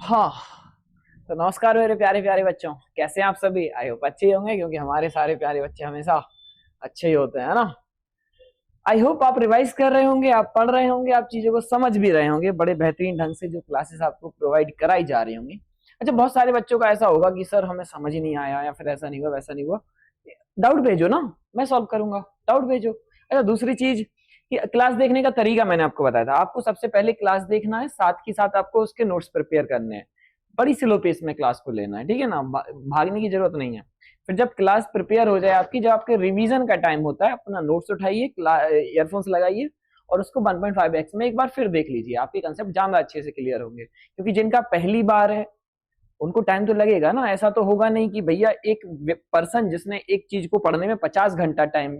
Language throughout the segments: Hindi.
हाँ, तो नमस्कार मेरे प्यारे प्यारे बच्चों, कैसे हैं आप सभी। आई होप अच्छे ही होंगे क्योंकि हमारे सारे प्यारे बच्चे हमेशा अच्छे ही होते हैं, है ना। आई होप आप रिवाइज कर रहे होंगे, आप पढ़ रहे होंगे, आप चीजों को समझ भी रहे होंगे बड़े बेहतरीन ढंग से, जो क्लासेस आपको प्रोवाइड कराई जा रही होंगी। अच्छा, बहुत सारे बच्चों का ऐसा होगा कि सर हमें समझ ही नहीं आया, या फिर ऐसा नहीं हुआ वैसा नहीं हुआ। डाउट भेजो ना, मैं सॉल्व करूंगा। डाउट भेजो। अच्छा, दूसरी चीज कि क्लास देखने का तरीका मैंने आपको बताया था। आपको सबसे पहले क्लास देखना है, साथ ही साथ आपको उसके नोट्स प्रिपेयर करने हैं। बड़ी स्लो पेस में क्लास को लेना है, ठीक है ना। भागने की जरूरत नहीं है। फिर जब क्लास प्रिपेयर हो जाए आपकी, जब आपके रिवीजन का टाइम होता है, अपना नोट्स उठाइए, ईयरफोन्स लगाइए और उसको 1.5x में एक बार फिर देख लीजिए। आपके कंसेप्ट ज्यादा अच्छे से क्लियर होंगे, क्योंकि जिनका पहली बार है उनको टाइम तो लगेगा ना। ऐसा तो होगा नहीं कि भैया एक पर्सन जिसने एक चीज को पढ़ने में 50 घंटा टाइम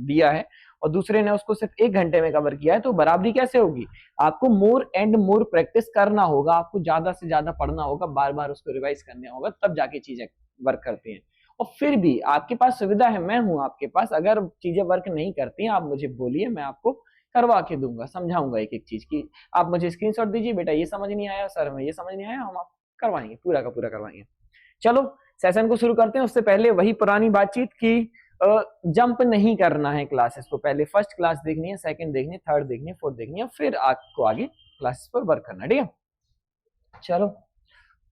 दिया है और दूसरे ने उसको सिर्फ 1 घंटे में कवर किया है, तो बराबरी कैसे होगी। आपको मोर एंड मोर प्रैक्टिस करना होगा, आपको ज्यादा से ज्यादा पढ़ना होगा, बार बार उसको रिवाइज करना होगा, तब जाके चीजें वर्क करती हैं। और फिर भी आपके पास सुविधा है, मैं हूं आपके पास। अगर चीजें वर्क नहीं करती हैं, आप मुझे बोलिए, मैं आपको करवा के दूंगा, समझाऊंगा एक एक चीज की। आप मुझे स्क्रीनशॉट दीजिए, बेटा ये समझ नहीं आया सर, हमें ये समझ नहीं आया, हम करवाएंगे, पूरा का पूरा करवाएंगे। चलो सेशन को शुरू करते हैं। उससे पहले वही पुरानी बातचीत की जंप नहीं करना है क्लासेस को। पहले फर्स्ट क्लास देखनी है, सेकंड देखनी है, थर्ड देखनी है, फोर्थ देखनी है, फिर आपको आगे क्लासेस पर वर्क करना है, ठीक है। चलो,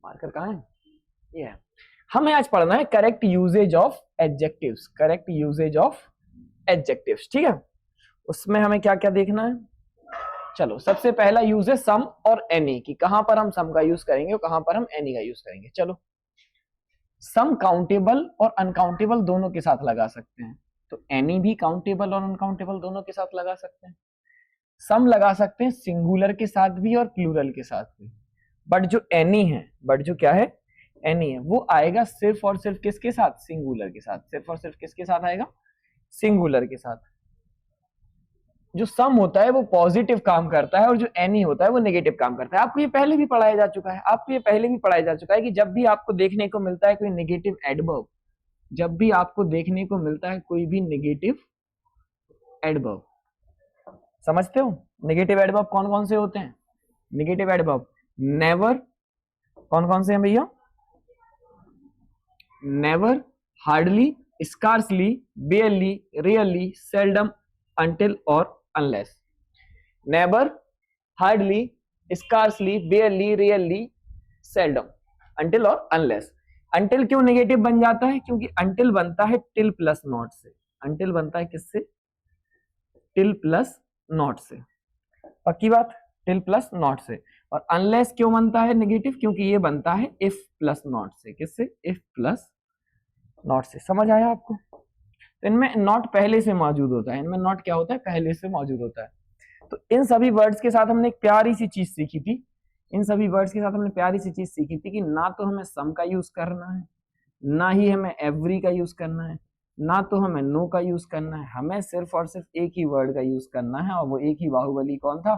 मार्कर कहाँ है, ये है। हमें आज पढ़ना है correct usage of adjectives. Correct usage of adjectives, ठीक है। उसमें हमें क्या क्या देखना है। चलो, सबसे पहला यूज है सम और एनी की। कहां पर हम सम का यूज करेंगे और कहां पर हम एनी का यूज करेंगे। चलो, सम काउंटेबल और अनकाउंटेबल दोनों के साथ लगा सकते हैं, तो एनी भी काउंटेबल और अनकाउंटेबल दोनों के साथ लगा सकते हैं। सम लगा सकते हैं सिंगुलर के साथ भी और प्लूरल के साथ भी। बट जो एनी है, बट जो क्या है, एनी है, वो आएगा सिर्फ और सिर्फ किसके साथ, सिंगुलर के साथ। सिर्फ और सिर्फ किसके साथ आएगा, सिंगुलर के साथ। जो सम होता है वो पॉजिटिव काम करता है और जो एनी होता है वो नेगेटिव काम करता है। आपको ये पहले भी पढ़ाया जा चुका है, आपको ये पहले भी पढ़ाया जा चुका है कि जब भी आपको देखने को मिलता है कोई नेगेटिव एडवर्ब, जब भी आपको देखने को मिलता है कोई भी नेगेटिव एडवर्ब, समझते हो नेगेटिव एडवर्ब कौन कौन से होते हैं। नेगेटिव एडवर्ब नेवर, कौन कौन से हैं भैया, never, hardly, scarcely, barely, really, seldom, until और unless. Never, hardly, scarcely, barely, really, seldom, until और अनलेस। अंटिल क्यों नेगेटिव बन जाता है, क्योंकि अंटिल बनता है टिल प्लस नॉट से। अंटिल बनता है किससे, टिल प्लस नॉट से। पक्की बात, टिल प्लस नॉट से। और अनलेस क्यों बनता है नेगेटिव, क्योंकि ये बनता है इफ प्लस नॉट से। किससे, इफ प्लस नॉट से। समझ आया आपको। तो इनमें नॉट पहले से मौजूद होता है, इनमें नॉट क्या होता है, पहले से मौजूद होता है। तो इन सभी वर्ड्स के साथ हमने एक प्यारी सी चीज सीखी थी। इन सभी वर्ड्स के साथ हमने प्यारी सी चीज सीखी थी कि ना तो हमें सम का यूज करना है, ना ही हमें एवरी का यूज करना है, ना तो हमें नो का यूज करना है। हमें सिर्फ और सिर्फ एक ही वर्ड का यूज करना है, और वो एक ही बाहुबली कौन था,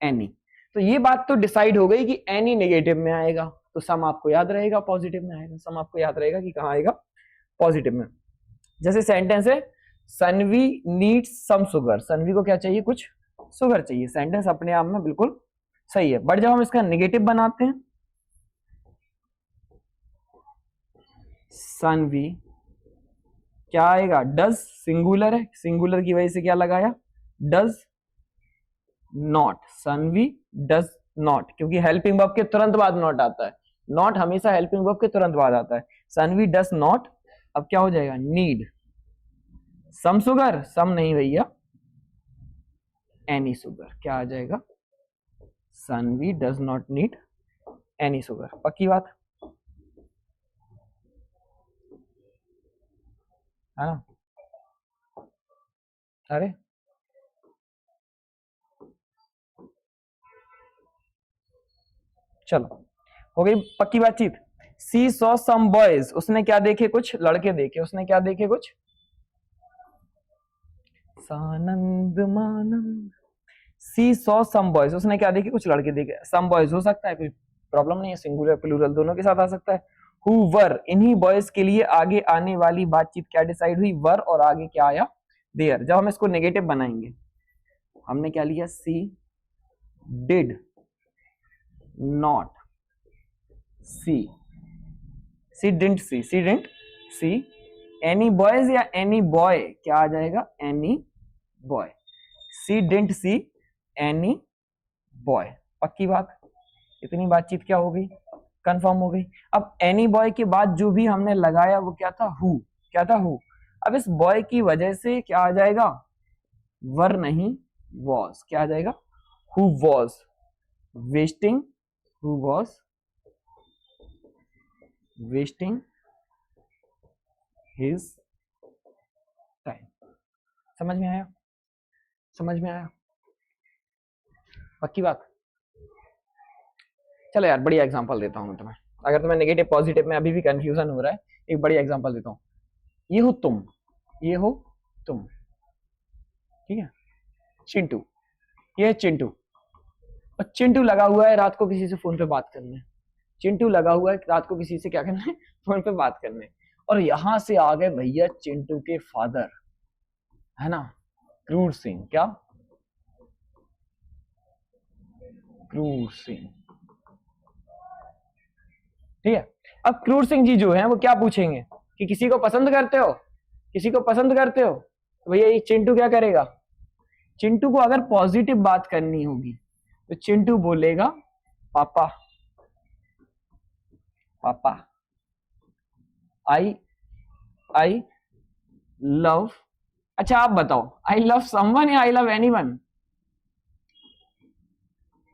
एनी। तो ये बात तो डिसाइड हो गई कि एनी नेगेटिव में आएगा, तो सम आपको याद रहेगा पॉजिटिव में आएगा। सम आपको याद रहेगा कि कहाँ आएगा, पॉजिटिव में। जैसे सेंटेंस है, सनवी नीड्स सम शुगर। सनवी को क्या चाहिए, कुछ शुगर चाहिए। सेंटेंस अपने आप में बिल्कुल सही है। बट जब हम इसका नेगेटिव बनाते हैं, सनवी क्या आएगा, डज, सिंगुलर है, सिंगुलर की वजह से क्या लगाया, does not. Sanvi does not, क्योंकि हेल्पिंग वर्ब के तुरंत बाद नॉट आता है। नॉट हमेशा हेल्पिंग वर्ब के तुरंत बाद आता है। सनवी डज नॉट, अब क्या हो जाएगा, नीड सम शुगर। सम नहीं भैया, एनी शुगर। क्या आ जाएगा, Sanvi does not need any sugar. पक्की बात है ना। अरे चलो, हो गई पक्की बातचीत। सी सॉ सम बॉयज, उसने क्या देखे, कुछ लड़के देखे। उसने क्या देखे, कुछ सानंद मानंद। सी सॉ सम बॉयज, उसने क्या देखे, कुछ लड़के देखे। सम बॉयज हो सकता है, कोई प्रॉब्लम नहीं है, सिंगुलर प्लूरल दोनों के साथ आ सकता है। हु वर, इन्हीं बॉयज के लिए आगे आने वाली बातचीत क्या डिसाइड हुई, वर, और आगे क्या आया, देयर। जब हम इसको नेगेटिव बनाएंगे, हमने क्या लिया, she did not see, she didn't see, she didn't see any boys या एनी बॉय, क्या आ जाएगा? Any boy. She didn't see any boy. पक्की बात, इतनी बातचीत क्या हो गई? कंफर्म हो गई। अब एनी बॉय के बाद जो भी हमने लगाया वो क्या था? हु। क्या था? हु। अब इस बॉय की वजह से क्या आ जाएगा? वर नहीं, वॉज। क्या आ जाएगा? Who was wasting, who was wasting his time. समझ में आया? समझ में आया? पक्की बात। चलो यार, बढ़िया एग्जांपल देता हूं मैं तुम्हें। अगर तुम्हें नेगेटिव पॉजिटिव में अभी भी कंफ्यूजन हो रहा है, एक बढ़िया एग्जांपल देता हूं। ये हो तुम, ये हो तुम, ठीक है? चिंटू, ये है चिंटू, और चिंटू लगा हुआ है रात को किसी से फोन पे बात करने। चिंटू लगा हुआ है रात को किसी से क्या करने? फोन पे बात करने। और यहां से आ गए भैया चिंटू के फादर, है ना, क्रूर सिंह। क्या? क्रूर सिंह, ठीक है? अब क्रूर सिंह जी जो है वो क्या पूछेंगे कि किसी को पसंद करते हो? किसी को पसंद करते हो? तो भैया ये चिंटू क्या करेगा? चिंटू को अगर पॉजिटिव बात करनी होगी तो चिंटू बोलेगा पापा, पापा आई लव। अच्छा आप बताओ, आई लव समवन या I love anyone?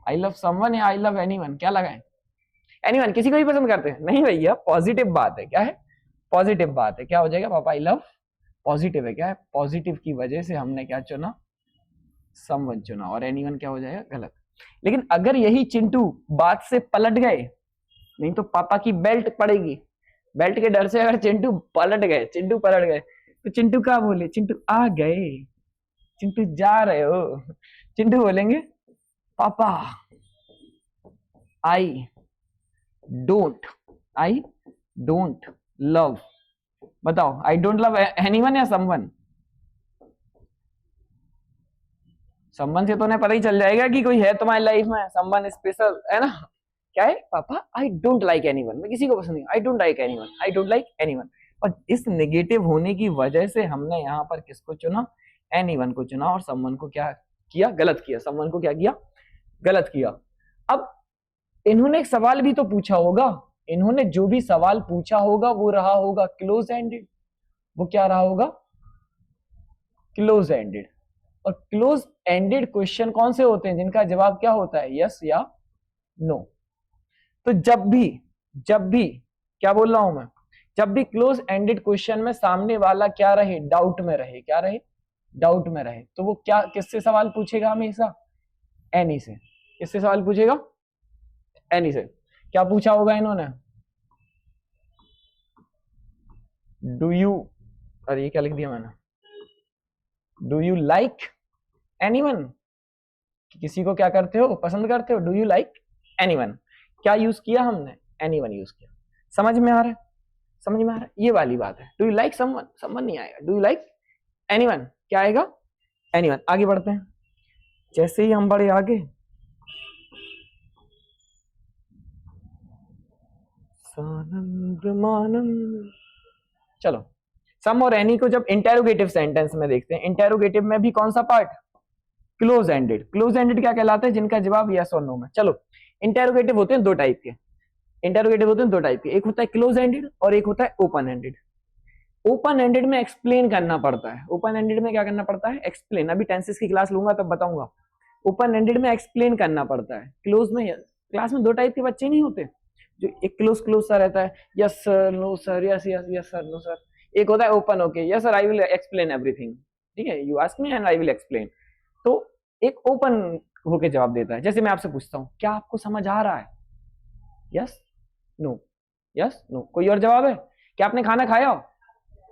I love someone या आई लव एनीवन? क्या लगाएं? एनीवन, किसी को भी पसंद करते हैं? नहीं भैया, पॉजिटिव बात है। क्या है? पॉजिटिव बात है। क्या हो जाएगा? पापा आई लव, पॉजिटिव है। क्या है? पॉजिटिव की वजह से हमने क्या चुना? समवन चुना। और एनीवन क्या हो जाएगा? गलत। लेकिन अगर यही चिंटू बात से पलट गए, नहीं तो पापा की बेल्ट पड़ेगी, बेल्ट के डर से अगर चिंटू पलट गए, चिंटू पलट गए, तो चिंटू क्या बोले? चिंटू आ गए, चिंटू जा रहे हो, चिंटू बोलेंगे पापा आई डोंट लव। बताओ, आई डोंट लव एनीवन या समवन? समवन से तो उन्हें पता ही चल जाएगा कि कोई है तुम्हारी लाइफ में, समवन स्पेशल, है ना? क्या है? पापा आई डोंट लाइक एनीवन, मैं किसी को पसंद नहीं, आई don't like anyone, I don't like anyone. और इस नेगेटिव होने की वजह से हमने यहाँ पर किसको चुना? एनीवन को चुना। और समवन को क्या किया? गलत किया। समवन को क्या किया? गलत किया। अब इन्होंने एक सवाल भी तो पूछा होगा, इन्होंने जो भी सवाल पूछा होगा वो रहा होगा क्लोज एंडेड। वो क्या रहा होगा? Close ended. और क्लोज एंडेड क्वेश्चन कौन से होते हैं जिनका जवाब क्या होता है? यस या नो। तो जब भी क्या बोल रहा हूं मैं? जब भी क्लोज एंडेड क्वेश्चन में सामने वाला क्या रहे? डाउट में रहे। क्या रहे? डाउट में रहे। तो वो क्या, किससे सवाल पूछेगा? हमेशा एनी से। किससे सवाल पूछेगा? एनी से। क्या पूछा होगा इन्होंने? डू यू, अरे ये क्या लिख दिया मैंने? Do you like anyone? किसी को क्या करते हो? पसंद करते हो? Do you like anyone? क्या यूज किया हमने? एनीवन यूज किया। समझ में आ रहा है? समझ में आ रहा है? ये वाली बात है। Do you like someone, someone नहीं आएगा। डू यू लाइक एनीवन, क्या आएगा? एनीवन। आगे बढ़ते हैं। जैसे ही हम बढ़े आगे, चलो सम और एनी को जब इंटेरोगेटिव सेंटेंस में देखते हैं, इंटेरोगेटिव में भी कौन सा part? Close ended. Close ended क्या कहलाता है? जिनका जवाब यस और नो में। चलो, इंटेरोगेटिव होते हैं दो टाइप के। इंटेरोगेटिव होते हैं दो टाइप के, एक होता है क्लोज एंडेड और एक होता है ओपन एंडेड। ओपन एंडेड में एक्सप्लेन करना पड़ता है। ओपन एंडेड में क्या करना पड़ता है? एक्सप्लेन। अभी टेंसेस की क्लास लूंगा तब बताऊंगा। ओपन एंडेड में एक्सप्लेन करना पड़ता है। क्लोज में, क्लास में दो टाइप के बच्चे नहीं होते, जो एक क्लोज सा रहता है, yes sir, no sir, yes yes yes sir, no sir. एक होता है open, okay yes sir, I will explain everything, ठीक है, you ask me and I will explain. तो एक ओपन होके जवाब देता है। जैसे मैं आपसे पूछता हूँ, क्या आपको समझ आ रहा है? Yes no, yes no. कोई और जवाब है? क्या आपने खाना खाया?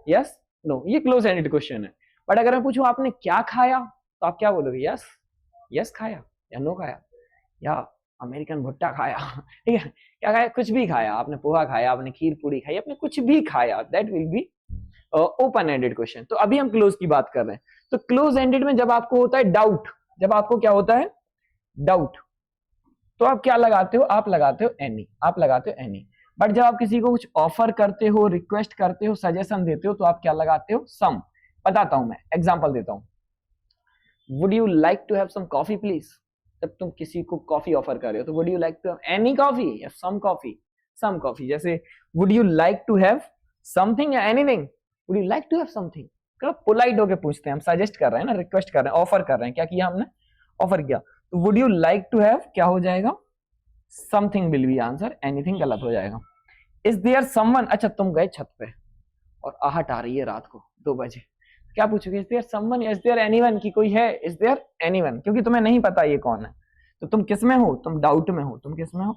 Yes no. ये क्लोज एंडेड क्वेश्चन है। बट अगर मैं पूछूं आपने क्या खाया, तो आप क्या बोलोगे? यस, यस खाया या नो खाया या अमेरिकन भुट्टा खाया, ठीक है, क्या खाया? कुछ भी खाया आपने, पोहा खाया आपने, खीर पूरी खाई आपने, कुछ भी खाया, that will be open ended question. तो अभी हम क्लोज की बात कर रहे हैं। तो क्लोज एंडेड में जब आपको होता है डाउट, जब आपको क्या होता है? डाउट, तो आप क्या लगाते हो, आप लगाते हो एनी, आप लगाते हो एनी। बट जब आप किसी को कुछ ऑफर करते हो, रिक्वेस्ट करते हो, सजेशन देते हो, तो आप क्या लगाते हो, सम। बताता हूं मैं, एग्जांपल देता हूं। Would you like to have some coffee please. जब तुम किसी को कॉफी ऑफर कर रहे हो तो would you like to have any coffee या सम कॉफी, सम कॉफी। जैसे would you like to have something या anything, would you like to have something. Polite होके पूछते हैं, हम सजेस्ट कर रहे हैं ना, रिक्वेस्ट कर रहे हैं, ऑफर कर रहे हैं। क्या किया हमने, ऑफर किया। तो would you like to have क्या हो जाएगा, something will be answer, anything गलत हो जाएगा। इज देयर समवन, अच्छा तुम गए छत पे और आहट आ रही है रात को 2 बजे, क्या पूछोगे, is there someone, is there anyone, की कोई है, इज देयर एनीवन, क्योंकि तुम्हें नहीं पता ये कौन है। तो तुम किस में हो, तुम डाउट में हो। तुम किस में हो,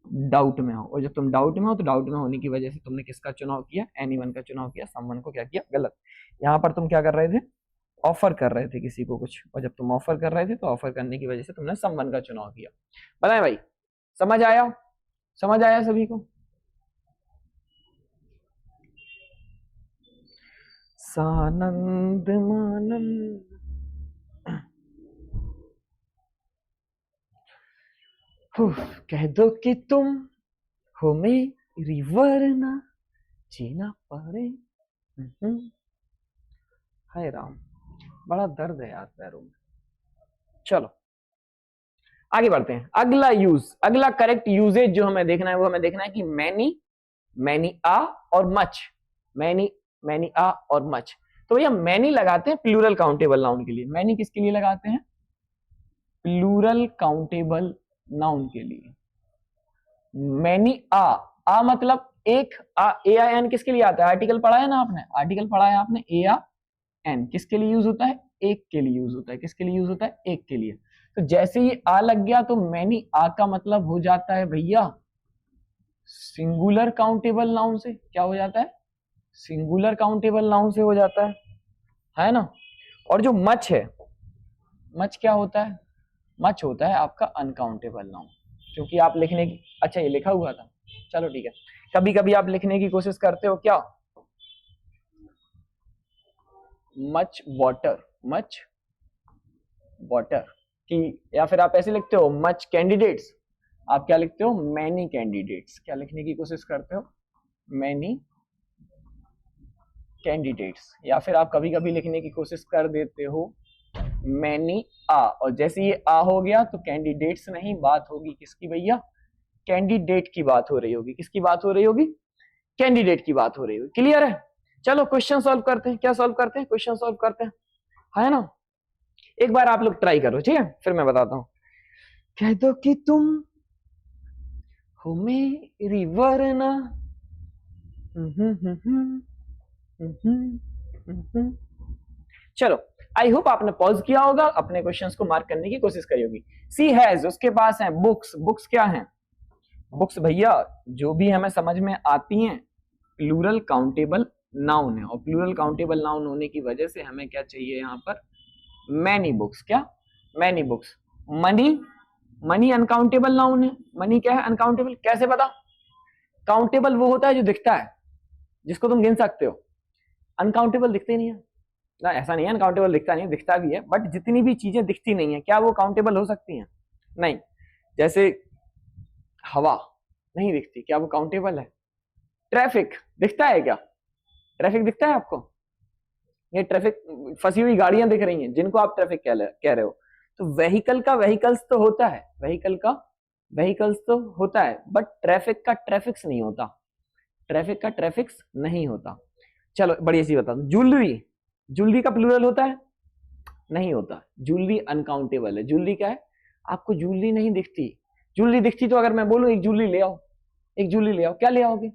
डाउट में हो। और जब तुम डाउट में हो तो डाउट में होने की वजह से तुमने किसका चुनाव किया, एनीवन का चुनाव किया, समवन को क्या किया, गलत। यहाँ पर तुम क्या कर रहे थे, ऑफर कर रहे थे किसी को कुछ, और जब तुम ऑफर कर रहे थे तो ऑफर करने की वजह से तुमने समवन का चुनाव किया। बताएं भाई, समझ आया, समझ आया सभी को। सानंद मानंद, कह दो कि तुम हो मेरी वरना जीना पड़े। हाय राम, बड़ा दर्द है यार पैरों में। चलो आगे बढ़ते हैं। अगला यूज, अगला करेक्ट यूजेज जो हमें देखना है वो हमें देखना है कि मैनी, मैनी आ और मच, मैनी, मैनी आ और मच। तो भैया मैनी लगाते हैं प्लूरल काउंटेबल नाउन के लिए। मैनी किसके लिए लगाते हैं, प्लूरल काउंटेबल नाउन के लिए। मैनी आ मतलब एक, आ ए आई एन किसके लिए आता है, आर्टिकल पढ़ा है ना आपने, आर्टिकल पढ़ा है आपने, ए आ एन किसके लिए यूज होता है, एक के लिए यूज होता है। किसके लिए यूज होता है, एक के लिए। तो जैसे ही आ लग गया तो मैनी आ का मतलब हो जाता है भैया सिंगुलर काउंटेबल नाउन से। क्या हो जाता है, सिंगुलर काउंटेबल नाउन से हो जाता है ना। और जो मच है, मच क्या होता है, मच होता है आपका अनकाउंटेबल नाउन। क्योंकि आप लिखने की, अच्छा ये लिखा हुआ था, चलो ठीक है। कभी कभी आप लिखने की कोशिश करते हो क्या, मच वाटर, मच वाटर की, या फिर आप ऐसे लिखते हो मच कैंडिडेट्स। आप क्या लिखते हो, मैनी कैंडिडेट्स। क्या लिखने की कोशिश करते हो, मैनी कैंडिडेट्स। या फिर आप कभी कभी लिखने की कोशिश कर देते हो मैनी आ, और जैसे ये आ हो गया तो कैंडिडेट्स नहीं, बात होगी किसकी भैया, कैंडिडेट की बात हो रही होगी। किसकी बात हो रही होगी, कैंडिडेट की बात हो रही होगी। क्लियर है। चलो क्वेश्चन सॉल्व करते हैं। क्या सॉल्व करते हैं, क्वेश्चन सॉल्व करते हैं, है ना। एक बार आप लोग ट्राई करो, ठीक है, फिर मैं बताता हूं। कह दो कि तुम हो मेरी वरना, चलो आई होप आपने पॉज किया होगा, अपने क्वेश्चंस को मार्क करने की कोशिश करी होगी। सी हैज, उसके पास है बुक्स। बुक्स क्या है, बुक्स भैया जो भी हमें समझ में आती हैं प्लूरल काउंटेबल नाउन है। और प्लूरल काउंटेबल नाउन होने की वजह से हमें क्या चाहिए यहाँ पर, मैनी बुक्स। क्या, many books. Money, money uncountable noun है। मनी क्या है, अनकाउंटेबल। कैसे पता, काउंटेबल वो होता है जो दिखता है, जिसको तुम गिन सकते हो। अनकाउंटेबल दिखते नहीं है ना, ऐसा नहीं है अनकाउंटेबल दिखता नहीं है, दिखता भी है। बट जितनी भी चीजें दिखती नहीं है, क्या वो काउंटेबल हो सकती हैं, नहीं। जैसे हवा नहीं दिखती, क्या वो काउंटेबल है। ट्रैफिक दिखता है क्या, ट्रैफिक दिखता है आपको, ये ट्रैफिक, फंसी हुई गाड़ियां दिख रही हैं जिनको आप ट्रैफिक कह रहे हो। तो व्हीकल का व्हीकल्स तो होता है, व्हीकल का व्हीकल्स तो होता है, बट ट्रैफिक का ट्रैफिक्स नहीं होता, ट्रैफिक का ट्रैफिक्स नहीं होता। चलो बड़ी सी बता दूं, ज्वेलरी, ज्वेलरी का प्लूरल होता है, नहीं होता। ज्वेलरी अनकाउंटेबल है। ज्वेलरी क्या है, आपको ज्वेलरी नहीं दिखती। ज्वेलरी दिखती तो अगर मैं बोलूं एक ज्वेलरी ले आओ, एक ज्वेलरी ले आओ, क्या ले आओगे,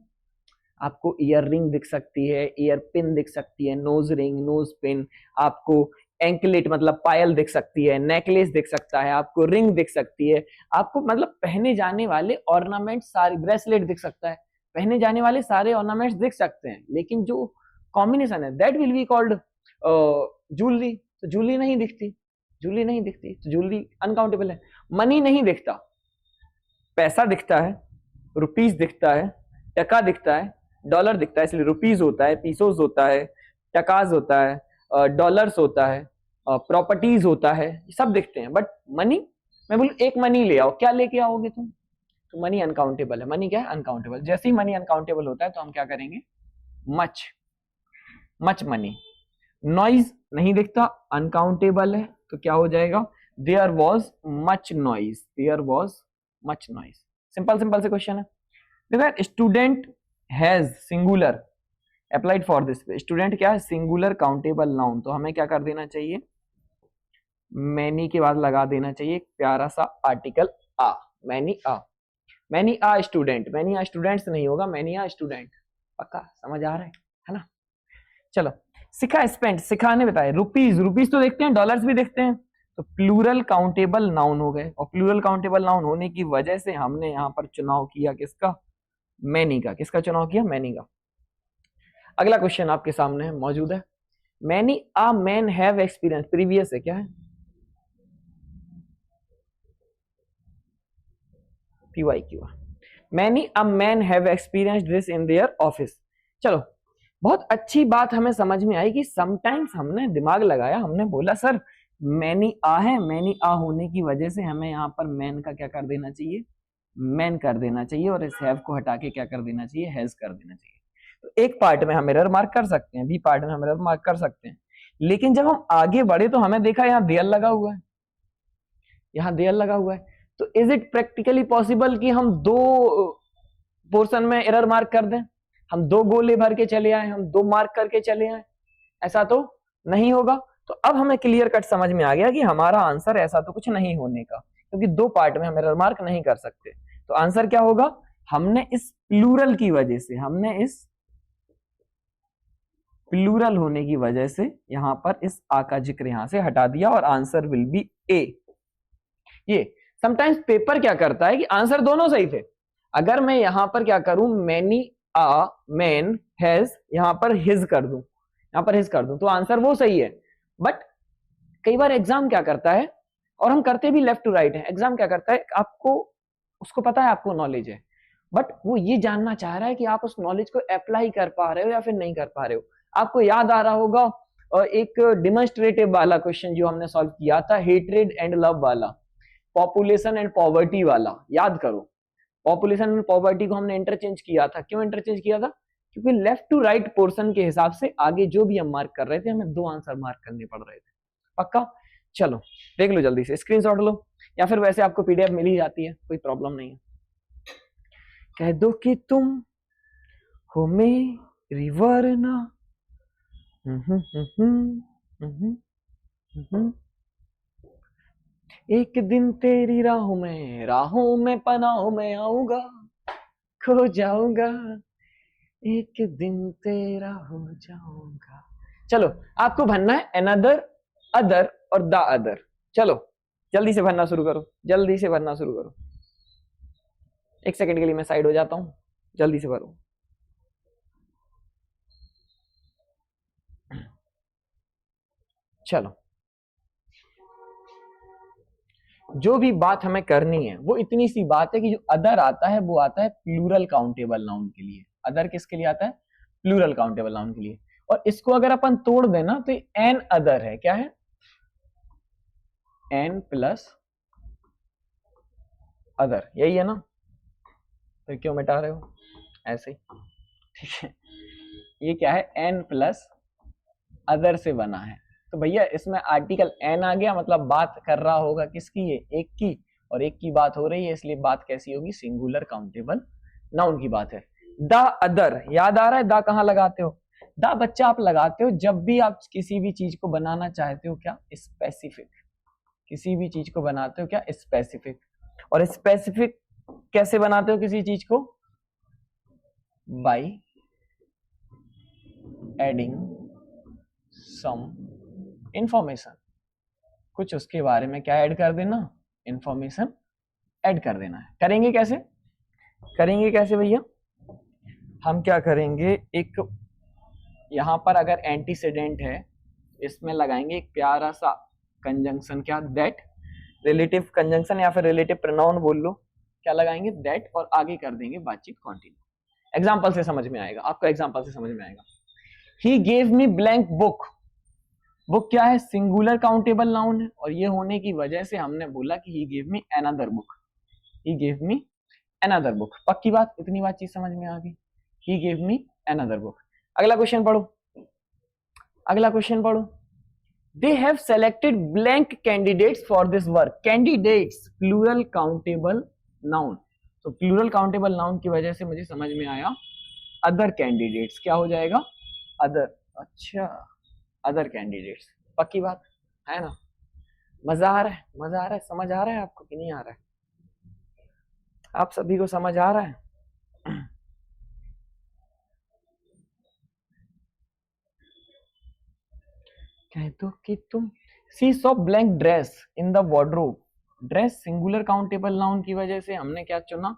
आपको ईयर रिंग दिख सकती है, ईयर पिन दिख सकती है, नोज रिंग, नोज पिन, आपको एंकलेट मतलब पायल दिख सकती है, नेकलेस दिख सकता है, आपको रिंग दिख सकती है, आपको मतलब पहने जाने वाले ऑर्नामेंट सारे, ब्रेसलेट दिख सकता है, पहने जाने वाले सारे ऑर्नामेंट्स दिख सकते हैं। लेकिन जो कॉम्बिनेशन है that will be called jewellery. तो ज्वेलरी नहीं दिखती, ज्वेलरी नहीं दिखती, तो ज्वेलरी अनकाउंटेबल है। मनी नहीं दिखता, पैसा दिखता है, रुपीज दिखता है, टका दिखता है, डॉलर दिखता है, इसलिए रुपीज होता है, पीसोस होता है, टकाज होता है, डॉलर्स होता है, प्रॉपर्टीज होता है, सब दिखते हैं। बट मनी, मैं बोलूं एक मनी ले आओ, क्या लेके आओगे तुम? तो मनी अनकाउंटेबल है। मनी क्या है? अनकाउंटेबल। जैसे ही मनी अनकाउंटेबल होता है तो हम क्या करेंगे? Much, much money. नॉइज नहीं दिखता, अनकाउंटेबल है, तो क्या हो जाएगा? There was much noise, there was much noise. Simple simple से क्वेश्चन है। देखो student has singular applied for this. Student क्या है? सिंगुलर काउंटेबल नाउन, तो हमें क्या कर देना चाहिए? मैनी के बाद लगा देना चाहिए एक प्यारा सा आर्टिकल आ। मैनी आ, मैनी आ स्टूडेंट, मैनी आ स्टूडेंट्स नहीं होगा, मैनी आ स्टूडेंट। पक्का समझ आ रहा है ना? चलो, सिखा स्पेंट, सिखाने बताए। रुपीज, रुपीज तो देखते हैं, डॉलर्स भी देखते हैं, तो प्लूरल काउंटेबल नाउन हो गए। और प्लूरल काउंटेबल नाउन होने की वजह से हमने यहां पर चुनाव किया किसका? मैनी का। किसका चुनाव किया? मैनी का। अगला क्वेश्चन आपके सामने मौजूद है। Many uh man have experience, previous है, क्या है? PYQ। Many a man have experience this in their office. चलो, बहुत अच्छी बात हमें समझ में आई कि समटाइम्स हमने दिमाग लगाया, हमने बोला सर मैनी आ है, मैनी आ होने की वजह से हमें यहाँ पर मैन का क्या कर देना चाहिए? मैन कर देना चाहिए, और इस हैव को हटा के क्या कर देना चाहिए? हैज कर देना चाहिए। तो एक पार्ट में हम एरर मार्क कर सकते हैं, बी पार्ट में हम एरर मार्क कर सकते हैं, लेकिन जब हम आगे बढ़े तो हमें देखा यहाँ देयर लगा हुआ है, यहाँ देयर लगा हुआ है। तो इज इट प्रैक्टिकली पॉसिबल कि हम दो पोर्शन में एरर मार्क कर दें? हम दो गोले भर के चले आए, हम दो मार्क करके चले आए? ऐसा तो नहीं होगा। तो अब हमें क्लियर कट समझ में आ गया कि हमारा आंसर ऐसा तो कुछ नहीं होने का, क्योंकि दो पार्ट में हम एरर मार्क नहीं कर सकते। तो आंसर क्या होगा? हमने इस प्लूरल की वजह से, हमने इस प्लूरल होने की वजह से यहां पर इस आ का जिक्र यहां से हटा दिया, और आंसर विल बी ए। ये समटाइम्स पेपर क्या करता है कि आंसर दोनों सही थे, अगर मैं यहां पर क्या करूं, मैनी आ मैन हैज, यहां पर हिज कर दूं, यहां पर हिज कर दूं, तो आंसर वो सही है। बट कई बार एग्जाम क्या करता है, और हम करते भी लेफ्ट टू राइट है, एग्जाम क्या करता है, आपको उसको पता है, आपको नॉलेज है, बट वो ये जानना चाह रहा है कि आप उस नॉलेज को अप्लाई कर पा रहे हो या फिर नहीं कर पा रहे हो। आपको याद आ रहा होगा एक डिमॉन्स्ट्रेटिव वाला क्वेश्चन जो हमने सॉल्व किया था, हेट्रेड एंड लव वाला, पॉपुलेशन एंड पॉवर्टी वाला, याद करो। पॉपुलेशन एंड पॉवर्टी को हमने इंटरचेंज किया था। क्यों इंटरचेंज किया था? क्योंकि लेफ्ट टू राइट पोर्शन के हिसाब से आगे जो भी हम मार्क कर रहे थे, हमें दो आंसर मार्क करने पड़ रहे थे। पक्का? चलो देख लो, जल्दी से स्क्रीनशॉट लो, या फिर वैसे आपको पीडीएफ मिल ही जाती है, कोई प्रॉब्लम नहीं है। कह दो कि तुम हो मेरी वरना, एक दिन तेरी राहों में पनाहों में आऊंगा, खो जाऊंगा, एक दिन तेरा हो जाऊंगा। चलो, आपको भरना है अनदर, अदर और द अदर। चलो जल्दी से भरना शुरू करो, जल्दी से भरना शुरू करो। एक सेकंड के लिए मैं साइड हो जाता हूं, जल्दी से भरो। चलो, जो भी बात हमें करनी है वो इतनी सी बात है कि जो अदर आता है वो आता है प्लूरल काउंटेबल नाउन के लिए। अदर किसके लिए आता है? प्लूरल काउंटेबल नाउन के लिए। और इसको अगर अपन तोड़ देना तो एन अदर है, क्या है? एन प्लस अदर, यही है ना? तो क्यों मिटा रहे हो ऐसे ही? ठीक है, ये क्या है? एन प्लस अदर से बना है। तो भैया इसमें आर्टिकल एन आ गया, मतलब बात कर रहा होगा किसकी? ये एक की, और एक की बात हो रही है, इसलिए बात कैसी होगी? सिंगुलर काउंटेबल नाउन की बात है। द अदर, याद आ रहा है द कहां लगाते हो? द बच्चा आप लगाते हो जब भी आप किसी भी चीज को बनाना चाहते हो, क्या? स्पेसिफिक। किसी भी चीज को बनाते हो क्या? स्पेसिफिक। और स्पेसिफिक कैसे बनाते हो किसी चीज को? By adding some information. कुछ उसके बारे में क्या ऐड कर देना? इंफॉर्मेशन ऐड कर देना है। करेंगे कैसे? करेंगे कैसे भैया? हम क्या करेंगे, एक यहां पर अगर एंटीसीडेंट है, इसमें लगाएंगे एक प्यारा सा कंजंक्शन, क्या? दैट। रिलेटिव कंजंक्शन या फिर रिलेटिव प्रोनाउन बोल लो, क्या लगाएंगे? दैट, और आगे कर देंगे बातचीत कंटिन्यू। एग्जांपल से समझ में आएगा आपको, एग्जांपल से समझ में आएगा। He gave me blank book, book क्या है, सिंगुलर काउंटेबल नाउन है, और ये होने की वजह से हमने बोला कि ही गिव मी अनदर बुक, ही गिव मी अनदर बुक। पक्की बात, इतनी बात चीज समझ में आ गई, ही गिव मी अनदर बुक। अगला क्वेश्चन पढ़ो, अगला क्वेश्चन पढ़ो। They have selected blank candidates for this work. Candidates plural countable noun, तो plural countable noun की वजह से मुझे समझ में आया other candidates, क्या हो जाएगा other। अच्छा, other candidates, पक्की बात है ना। मजा आ रहा है, मजा आ रहा है, समझ आ रहा है आपको कि नहीं आ रहा है? आप सभी को समझ आ रहा है? कह दो कि तुम she saw blank dress in the wardrobe. Dress singular countable noun की वजह से हमने क्या चुना,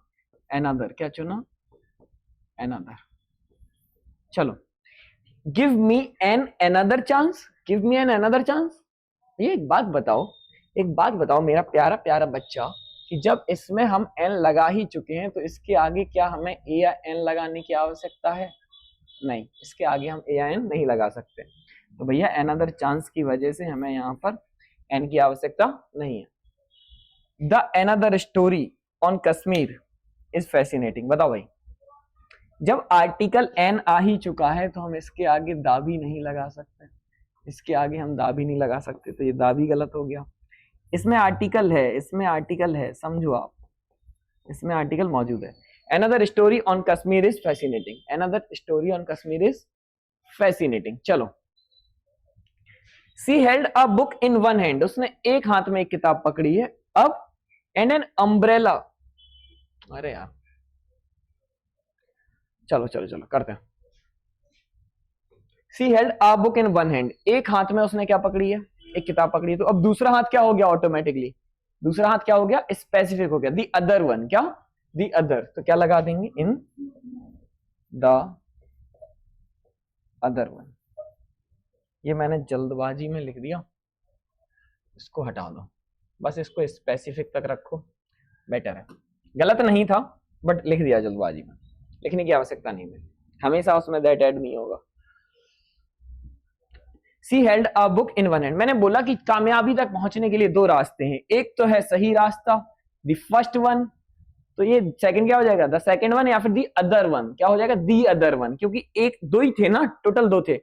अनदर। क्या चुना, अनदर। चलो, give me an another chance, give me an another chance. ये एक बात बताओ, एक बात बताओ मेरा प्यारा प्यारा बच्चा, कि जब इसमें हम एन लगा ही चुके हैं तो इसके आगे क्या हमें ए या एन लगाने की आवश्यकता है? नहीं, इसके आगे हम ए या एन नहीं लगा सकते। तो भैया अनदर चांस की वजह से हमें यहाँ पर एन की आवश्यकता नहीं है। The another story on Kashmir is fascinating. बताओ भाई, जब आर्टिकल एन आ ही चुका है तो हम इसके आगे दा भी नहीं लगा सकते, इसके आगे हम दा भी नहीं लगा सकते, तो ये दा भी गलत हो गया। इसमें आर्टिकल है, इसमें आर्टिकल है, समझो आप, इसमें आर्टिकल मौजूद है। Another story on Kashmir is fascinating, another story on Kashmir is fascinating. चलो, she held a book in one hand, उसने एक हाथ में एक किताब पकड़ी है। अब एंड एन अम्ब्रेला, अरे यार, चलो चलो चलो करते हैं। She held a book in one hand, एक हाथ में उसने क्या पकड़ी है, एक किताब पकड़ी है। तो अब दूसरा हाथ क्या हो गया, ऑटोमेटिकली दूसरा हाथ क्या हो गया, स्पेसिफिक हो गया, दी अदर वन। क्या, दी अदर, तो क्या लगा देंगे, इन द अदर वन। ये मैंने जल्दबाजी में लिख दिया, इसको हटा दो, बस इसको स्पेसिफिक तक रखो, बेटर है। गलत नहीं था बट लिख दिया जल्दबाजी में, लिखने की आवश्यकता नहीं है, हमेशा उसमें दैट ऐड नहीं होगा। She held a book in one hand, मैंने बोला कि कामयाबी तक पहुंचने के लिए दो रास्ते हैं, एक तो है सही रास्ता, द फर्स्ट वन, तो ये सेकंड क्या हो जाएगा, द सेकंड वन, या फिर दी अदर वन, क्या हो जाएगा, दी अदर वन, क्योंकि एक दो ही थे ना, टोटल दो थे,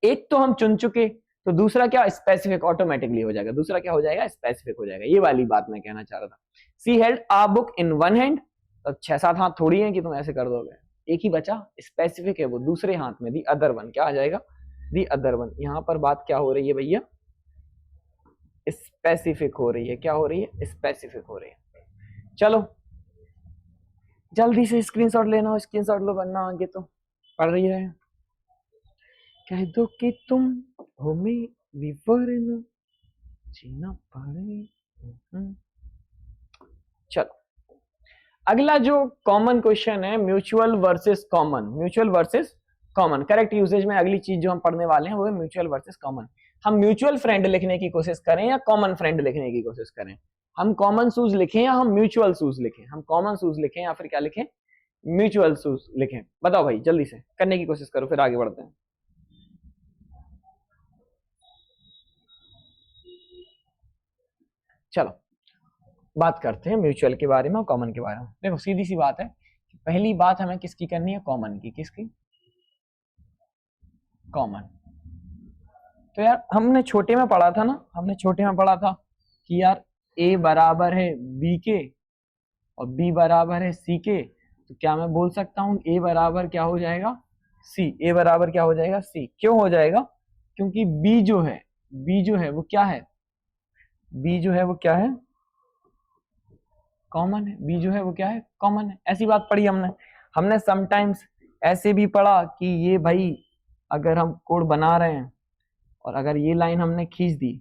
एक तो हम चुन चुके, तो दूसरा क्या, स्पेसिफिक ऑटोमेटिकली हो जाएगा, दूसरा क्या हो जाएगा, स्पेसिफिक हो जाएगा। ये वाली बात मैं कहना चाह रहा था। She held a book in one hand, तो 6-7 हाथ थोड़ी है कि तुम ऐसे कर दोगे, एक ही बचा, स्पेसिफिक है वो दूसरे हाथ में, दी अदर वन, क्या आ जाएगा, दी अदर वन। यहां पर बात क्या हो रही है भैया, स्पेसिफिक हो रही है, क्या हो रही है, स्पेसिफिक हो रही है। चलो जल्दी से स्क्रीनशॉट लेना, स्क्रीनशॉट लो वरना आगे तो पढ़ रही है। कह दो कि तुम हो मेरी वरना जीना पड़े। चलो, अगला जो कॉमन क्वेश्चन है, mutual versus common, mutual versus common. Correct usage में अगली चीज जो हम पढ़ने वाले हैं वो है म्यूचुअल वर्सेस कॉमन। हम म्यूचुअल फ्रेंड लिखने की कोशिश करें या कॉमन फ्रेंड लिखने की कोशिश करें, हम कॉमन शूज लिखें या हम म्यूचुअल शूज लिखें, हम कॉमन शूज लिखें या फिर क्या लिखें, म्यूचुअल शूज लिखें। बताओ भाई, जल्दी से करने की कोशिश करो, फिर आगे बढ़ते हैं। चलो बात करते हैं म्यूचुअल के बारे में और कॉमन के बारे में। देखो सीधी सी बात है, पहली बात हमें किसकी करनी है, कॉमन की। किसकी, कॉमन। तो यार हमने छोटे में पढ़ा था ना, हमने छोटे में पढ़ा था कि यार ए बराबर है बी के और बी बराबर है सी के, तो क्या मैं बोल सकता हूं ए बराबर क्या हो जाएगा, सी। ए बराबर क्या हो जाएगा, सी। क्यों हो जाएगा, क्योंकि बी जो है, बी जो है वो क्या है, बी जो है वो क्या है, कॉमन है। बी जो है वो क्या है, कॉमन है। ऐसी बात पढ़ी हमने। हमने समटाइम्स ऐसे भी पढ़ा कि ये भाई अगर हम कोड बना रहे हैं और अगर ये लाइन हमने खींच दी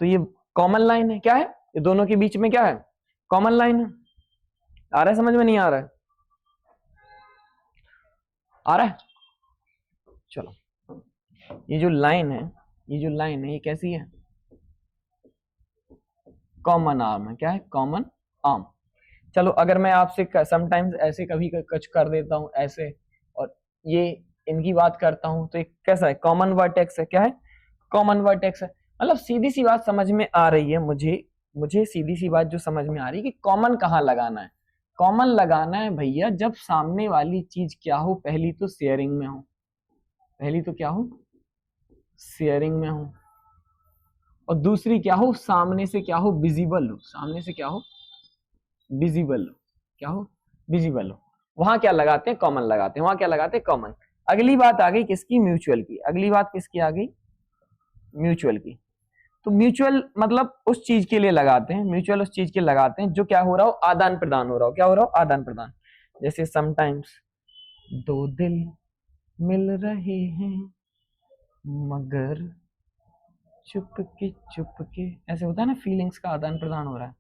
तो ये कॉमन लाइन है। क्या है, ये दोनों के बीच में क्या है, कॉमन लाइन है। आ रहा है समझ में, नहीं आ रहा है, आ रहा है। चलो, ये जो लाइन है, ये जो लाइन है ये कैसी है, कॉमन आर्म है। क्या है, कॉमन आर्म। चलो अगर मैं आपसे समटाइम्स ऐसे कभी कुछ कर देता हूं ऐसे और ये इनकी बात करता हूं तो एक कैसा है, कॉमन वर्टेक्स है। क्या है, कॉमन वर्टेक्स है। मतलब सीधी सी बात समझ में आ रही है मुझे सीधी सी बात जो समझ में आ रही है कि कॉमन कहाँ लगाना है। कॉमन लगाना है भैया जब सामने वाली चीज क्या हो, पहली तो शेयरिंग में हो, पहली तो क्या हो, शेयरिंग में हो, और दूसरी क्या हो, सामने से क्या हो, विजिबल हो, सामने से क्या हो, विजिबल हो, क्या हो, विजिबल हो। वहां क्या लगाते हैं, कॉमन लगाते हैं, वहां क्या लगाते हैं, कॉमन। अगली बात आ गई किसकी, म्यूचुअल की। अगली बात किसकी आ गई, म्यूचुअल की। तो म्यूचुअल मतलब उस चीज के लिए लगाते हैं, म्यूचुअल उस चीज के लिए लगाते हैं जो क्या हो रहा हो, आदान प्रदान हो रहा हो। क्या हो रहा हो, आदान प्रदान। जैसे समटाइम्स दो दिल मिल रहे हैं मगर चुपके, ऐसे होता है ना, फीलिंग्स का आदान प्रदान हो रहा है।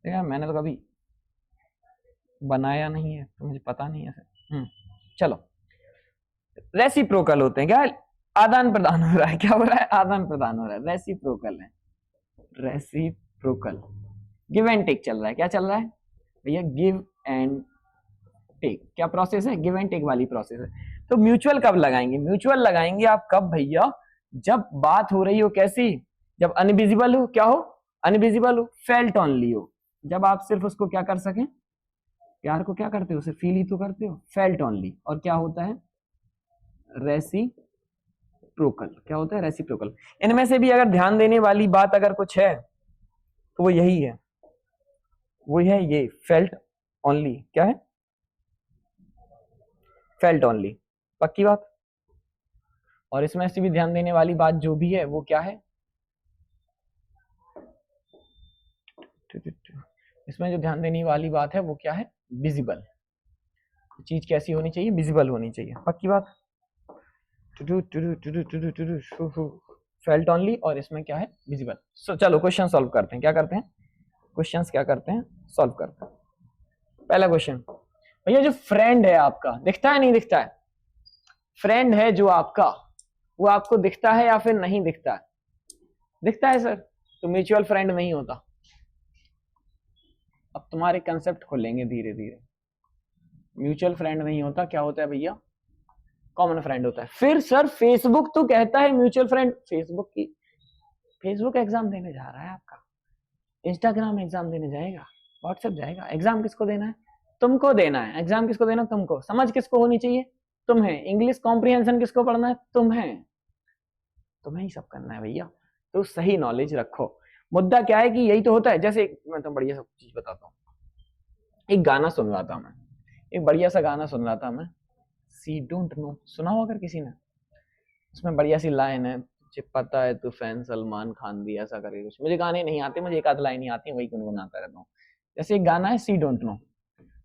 देखा, मैंने तो कभी बनाया नहीं है तो मुझे पता नहीं है ऐसे। चलो, रेसिप्रोकल होते हैं, क्या आदान प्रदान हो रहा है, क्या हो रहा है, आदान प्रदान हो रहा है, रेसिप्रोकल है, रेसिप्रोकल। गिव एंड टेक चल रहा है, क्या चल रहा है भैया, गिव एंड टेक। क्या प्रोसेस है, गिव एंड टेक वाली प्रोसेस है। तो म्यूचुअल कब लगाएंगे, म्यूचुअल लगाएंगे आप कब भैया, जब बात हो रही हो कैसी, जब अनविजिबल हो, क्या हो, अनविजिबल हो, फेल्ट ओनली हो। जब आप सिर्फ उसको क्या कर सकें, प्यार को क्या करते हो, सिर्फ फील ही तो करते हो, फेल्ट ओनली। और क्या होता है, रेसिप्रोकल। क्या होता है, रेसिप्रोकल। इनमें से भी अगर ध्यान देने वाली बात अगर कुछ है तो वो यही है, वो है ये फेल्ट ओनली। क्या है, फेल्ट ओनली, पक्की बात। और इसमें से भी ध्यान देने वाली बात जो भी है वो क्या है, इसमें जो ध्यान देने वाली बात है वो क्या है, विजिबल। चीज कैसी होनी चाहिए, विजिबल होनी चाहिए, पक्की बात। फेल्ट ओनली, और इसमें क्या है, विजिबल। सो चलो क्वेश्चन सॉल्व करते हैं, क्या करते हैं, क्वेश्चंस क्या करते हैं, सॉल्व करते हैं। पहला क्वेश्चन, भैया जो फ्रेंड है आपका, दिखता है नहीं दिखता है, फ्रेंड है जो आपका, वो आपको दिखता है या फिर नहीं दिखता है, दिखता है सर, तो म्यूचुअल फ्रेंड नहीं होता। अब तुम्हारे कंसेप्ट खोलेंगे धीरे धीरे। म्यूचुअल फ्रेंड नहीं होता, क्या होता है भैया, कॉमन फ्रेंड होता है। फिर सर फेसबुक तो कहता है म्यूचुअल फ्रेंड, फेसबुक एग्जाम देने जा रहा है आपका, इंस्टाग्राम एग्जाम देने जाएगा, व्हाट्सएप जाएगा, एग्जाम किसको देना है, तुमको देना है। एग्जाम किसको देना, तुमको। समझ किसको होनी चाहिए, तुम्हें। इंग्लिश कॉम्प्रिहेंशन किसको पढ़ना है, तुम्हें ही सब करना है भैया। तो सही नॉलेज रखो। मुद्दा क्या है कि यही तो होता है। जैसे मैं तो बढ़िया सब चीज बताता हूँ, एक गाना सुन रहा था मैं, एक बढ़िया सा गाना सुन रहा था मैं, सी डोंट नो, सुना हो अगर किसी ने। उसमें बढ़िया सी लाइन है, तुझे पता है तू फैन सलमान खान दी, ऐसा करके कुछ। मुझे गाने नहीं आते, मुझे एक आध लाइन ही आती है, वही गुनगुनाता रहता हूँ। जैसे एक गाना है सी डोंट नो,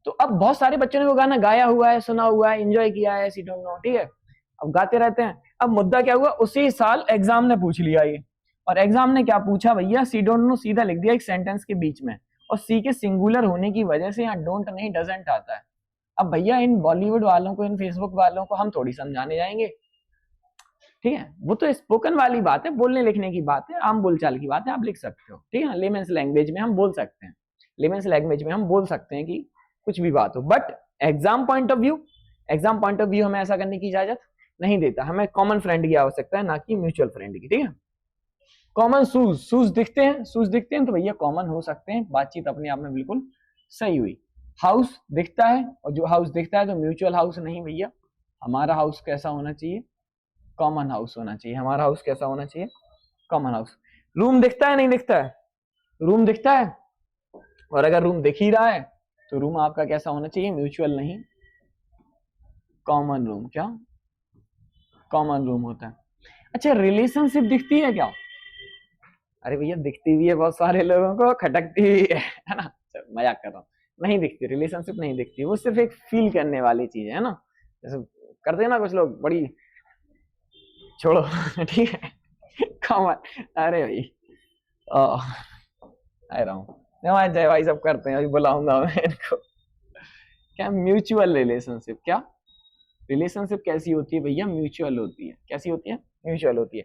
तो अब बहुत सारे बच्चों ने वो गाना गाया हुआ है, सुना हुआ है, एंजॉय किया है, सी डोंट नो, ठीक है। अब गाते रहते हैं। अब मुद्दा क्या हुआ, उसी साल एग्जाम ने पूछ लिया ये, और एग्जाम ने क्या पूछा भैया, सी डोंट नो सीधा लिख दिया एक सेंटेंस के बीच में, और सी के सिंगुलर होने की वजह से यहाँ डोंट नहीं डजंट आता है। अब भैया इन बॉलीवुड वालों को, इन फेसबुक वालों को हम थोड़ी समझाने जाएंगे, ठीक है। वो तो स्पोकन वाली बात है, बोलने लिखने की बात है, आम बोलचाल की बात है, आप लिख सकते हो, ठीक है। लेमेंस लैंग्वेज में हम बोल सकते हैं, लेमेंस लैंग्वेज में हम बोल सकते हैं कि कुछ भी बात हो। But exam point of view हमें ऐसा करने की इजाजत नहीं देता। हमें कॉमन फ्रेंड की आवश्यकता है, ना कि म्यूचुअल फ्रेंड की, ठीक है। कॉमन शूज दिखते हैं तो भैया कॉमन हो सकते हैं, बातचीत अपने आप में बिल्कुल सही हुई। हाउस दिखता है, और जो हाउस दिखता है तो म्यूचुअल हाउस नहीं भैया। हमारा हाउस कैसा होना चाहिए, कॉमन हाउस होना चाहिए। हमारा हाउस कैसा होना चाहिए, कॉमन हाउस। रूम दिखता है नहीं दिखता है, रूम दिखता है, और अगर रूम दिख ही रहा है तो रूम आपका कैसा होना चाहिए, म्यूचुअल नहीं, कॉमन रूम। क्या, कॉमन रूम होता है। अच्छा, रिलेशनशिप दिखती है क्या, अरे भैया दिखती भी है बहुत सारे लोगों को, खटकती भी है ना, मजाक कर रहा हूँ। नहीं दिखती, रिलेशनशिप नहीं दिखती, वो सिर्फ एक फील करने वाली चीज है ना। जैसे करते हैं ना कुछ लोग, बड़ी, छोड़ो ठीक है, कॉमन। अरे भाई आ रहा हूँ, जय भाई सब करते हैं, अभी बुलाऊंगा मैं इनको। क्या, म्यूचुअल रिलेशनशिप। क्या, रिलेशनशिप कैसी होती है भैया, म्यूचुअल होती है। कैसी होती है, म्यूचुअल होती है।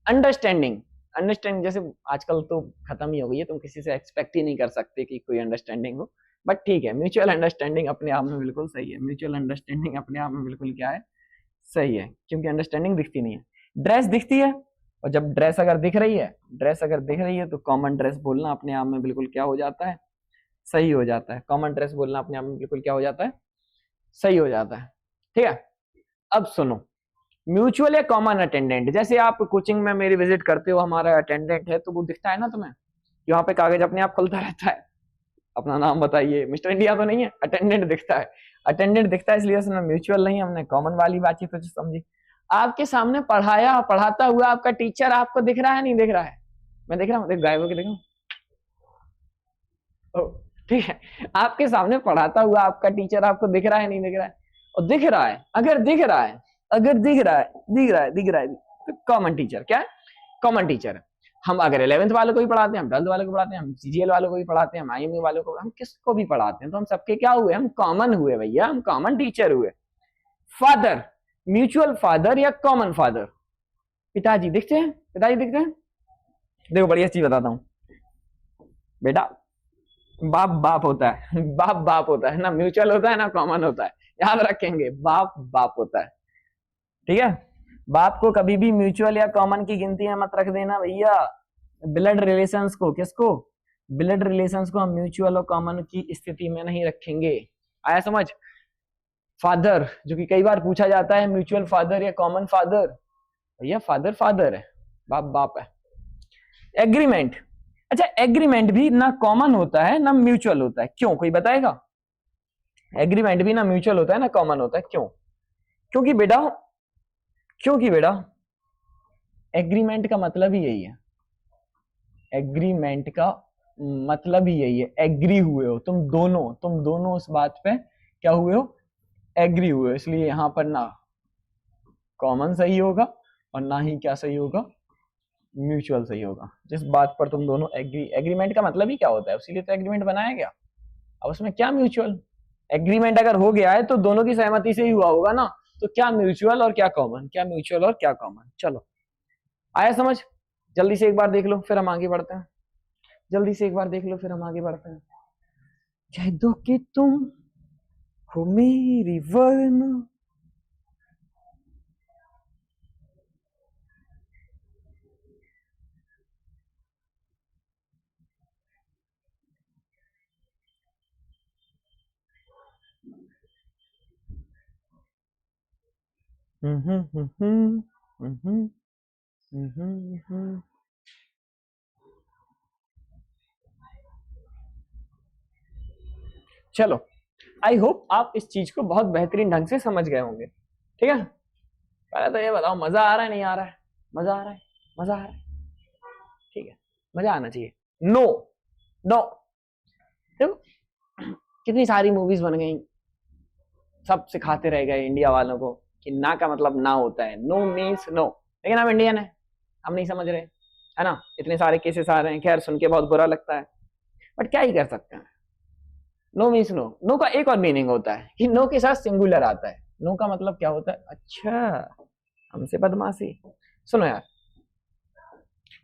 अंडरस्टैंडिंग जैसे आजकल तो खत्म ही हो गई है, तुम किसी से एक्सपेक्ट ही नहीं कर सकते कि कोई अंडरस्टैंडिंग हो, बट ठीक है, म्यूचुअल अंडरस्टैंडिंग अपने आप में बिल्कुल सही है। म्यूचुअल अंडरस्टैंडिंग अपने आप में बिल्कुल क्या है, सही है, क्योंकि अंडरस्टैंडिंग दिखती नहीं है। ड्रेस दिखती है, और जब ड्रेस अगर दिख रही है, ड्रेस अगर दिख रही है तो कॉमन ड्रेस बोलना अपने आप में बिल्कुल क्या हो जाता है, सही हो जाता है। कॉमन ड्रेस बोलना अपने आप में बिल्कुल क्या हो जाता है, सही हो जाता है। ठीक है, अब सुनो, म्यूचुअल या कॉमन अटेंडेंट, जैसे आप कोचिंग में मेरी विजिट करते हो, हमारा अटेंडेंट है तो वो दिखता है ना तुम्हें, यहाँ पे कागज अपने आप खुलता रहता है, अपना नाम बताइए, मिस्टर इंडिया तो नहीं है, अटेंडेंट दिखता है। अटेंडेंट दिखता है इसलिए उसमें म्यूचुअल नहीं, हमने कॉमन वाली बातचीत तो समझी। आपके सामने पढ़ाया पढ़ाता हुआ आपका टीचर आपको दिख रहा है, नहीं दिख रहा है? मैं दिख रहा हूँ, गायब होकर देखो। ठीक है, आपके सामने पढ़ाता हुआ आपका टीचर आपको दिख रहा है, नहीं दिख रहा है? और दिख रहा है, अगर दिख रहा है, अगर दिख रहा है, दिख रहा है, दिख रहा है, तो कॉमन टीचर क्या है, कॉमन टीचर है। हम अगर 11th वालों को भी पढ़ाते हैं, हम 12th वालों को पढ़ाते हैं, हम सीजीएल वालों को भी पढ़ाते हैं, हम आईएमयू वालों को, हम किसको भी पढ़ाते हैं तो हम सबके क्या हुए, हम कॉमन हुए भैया, हम कॉमन टीचर हुए। फादर, म्यूचुअल फादर या कॉमन फादर? पिताजी दिखते हैं, पिताजी दिखते हैं। देखो बढ़िया चीज बताता हूं बेटा, बाप बाप होता है, बाप बाप होता है ना, म्यूचुअल होता है ना कॉमन होता है, याद रखेंगे, बाप बाप होता है। ठीक है, बाप को कभी भी म्यूचुअल या कॉमन की गिनती में मत रख देना भैया। ब्लड रिलेशंस को, किसको, ब्लड रिलेशंस को हम म्यूचुअल और कॉमन की स्थिति में नहीं रखेंगे। आया समझ? फादर, जो कि कई बार पूछा जाता है, म्यूचुअल फादर या कॉमन फादर, भैया फादर फादर है, बाप बाप है। एग्रीमेंट, अच्छा एग्रीमेंट भी ना कॉमन होता है ना म्यूचुअल होता है, क्यों, कोई बताएगा? एग्रीमेंट भी ना म्यूचुअल होता है ना कॉमन होता है, क्यों? क्योंकि बेटा, क्योंकि बेटा एग्रीमेंट का मतलब ही यही है, एग्रीमेंट का मतलब ही यही है, एग्री हुए हो तुम दोनों उस बात पे क्या हुए हो, एग्री हुए हो। इसलिए यहां पर ना कॉमन सही होगा और ना ही क्या सही होगा, म्यूचुअल सही होगा। जिस बात पर तुम दोनों एग्री, एग्रीमेंट का मतलब ही क्या होता है, उसीलिए तो एग्रीमेंट बनाया गया। अब उसमें क्या म्यूचुअल, एग्रीमेंट अगर हो गया है तो दोनों की सहमति से ही हुआ होगा ना, तो क्या म्यूचुअल और क्या कॉमन, क्या म्यूचुअल और क्या कॉमन। चलो आया समझ? जल्दी से एक बार देख लो फिर हम आगे बढ़ते हैं, जल्दी से एक बार देख लो फिर हम आगे बढ़ते हैं। कह दो कि तुम हो मेरी वरना, चलो आई होप आप इस चीज को बहुत बेहतरीन ढंग से समझ गए होंगे। ठीक है, पहले तो ये बताओ मजा आ रहा है, नहीं आ रहा है? मजा आ रहा है, मजा आ रहा है, ठीक है, मजा आना चाहिए। नो, नो, देखो कितनी सारी मूवीज बन गई, सब सिखाते रह गए इंडिया वालों को कि ना का मतलब ना होता है, नो मीन्स नो, लेकिन हम इंडियन है, हम नहीं समझ रहे, है ना? इतने सारे केसेस आ रहे हैं, खैर सुन के बहुत बुरा लगता है, बट क्या ही कर सकते हैं। नो मीन्स नो, नो का एक और मीनिंग होता है कि नो के साथ सिंगुलर आता है। नो का मतलब क्या होता है? अच्छा, हमसे बदमाशी। सुनो यार,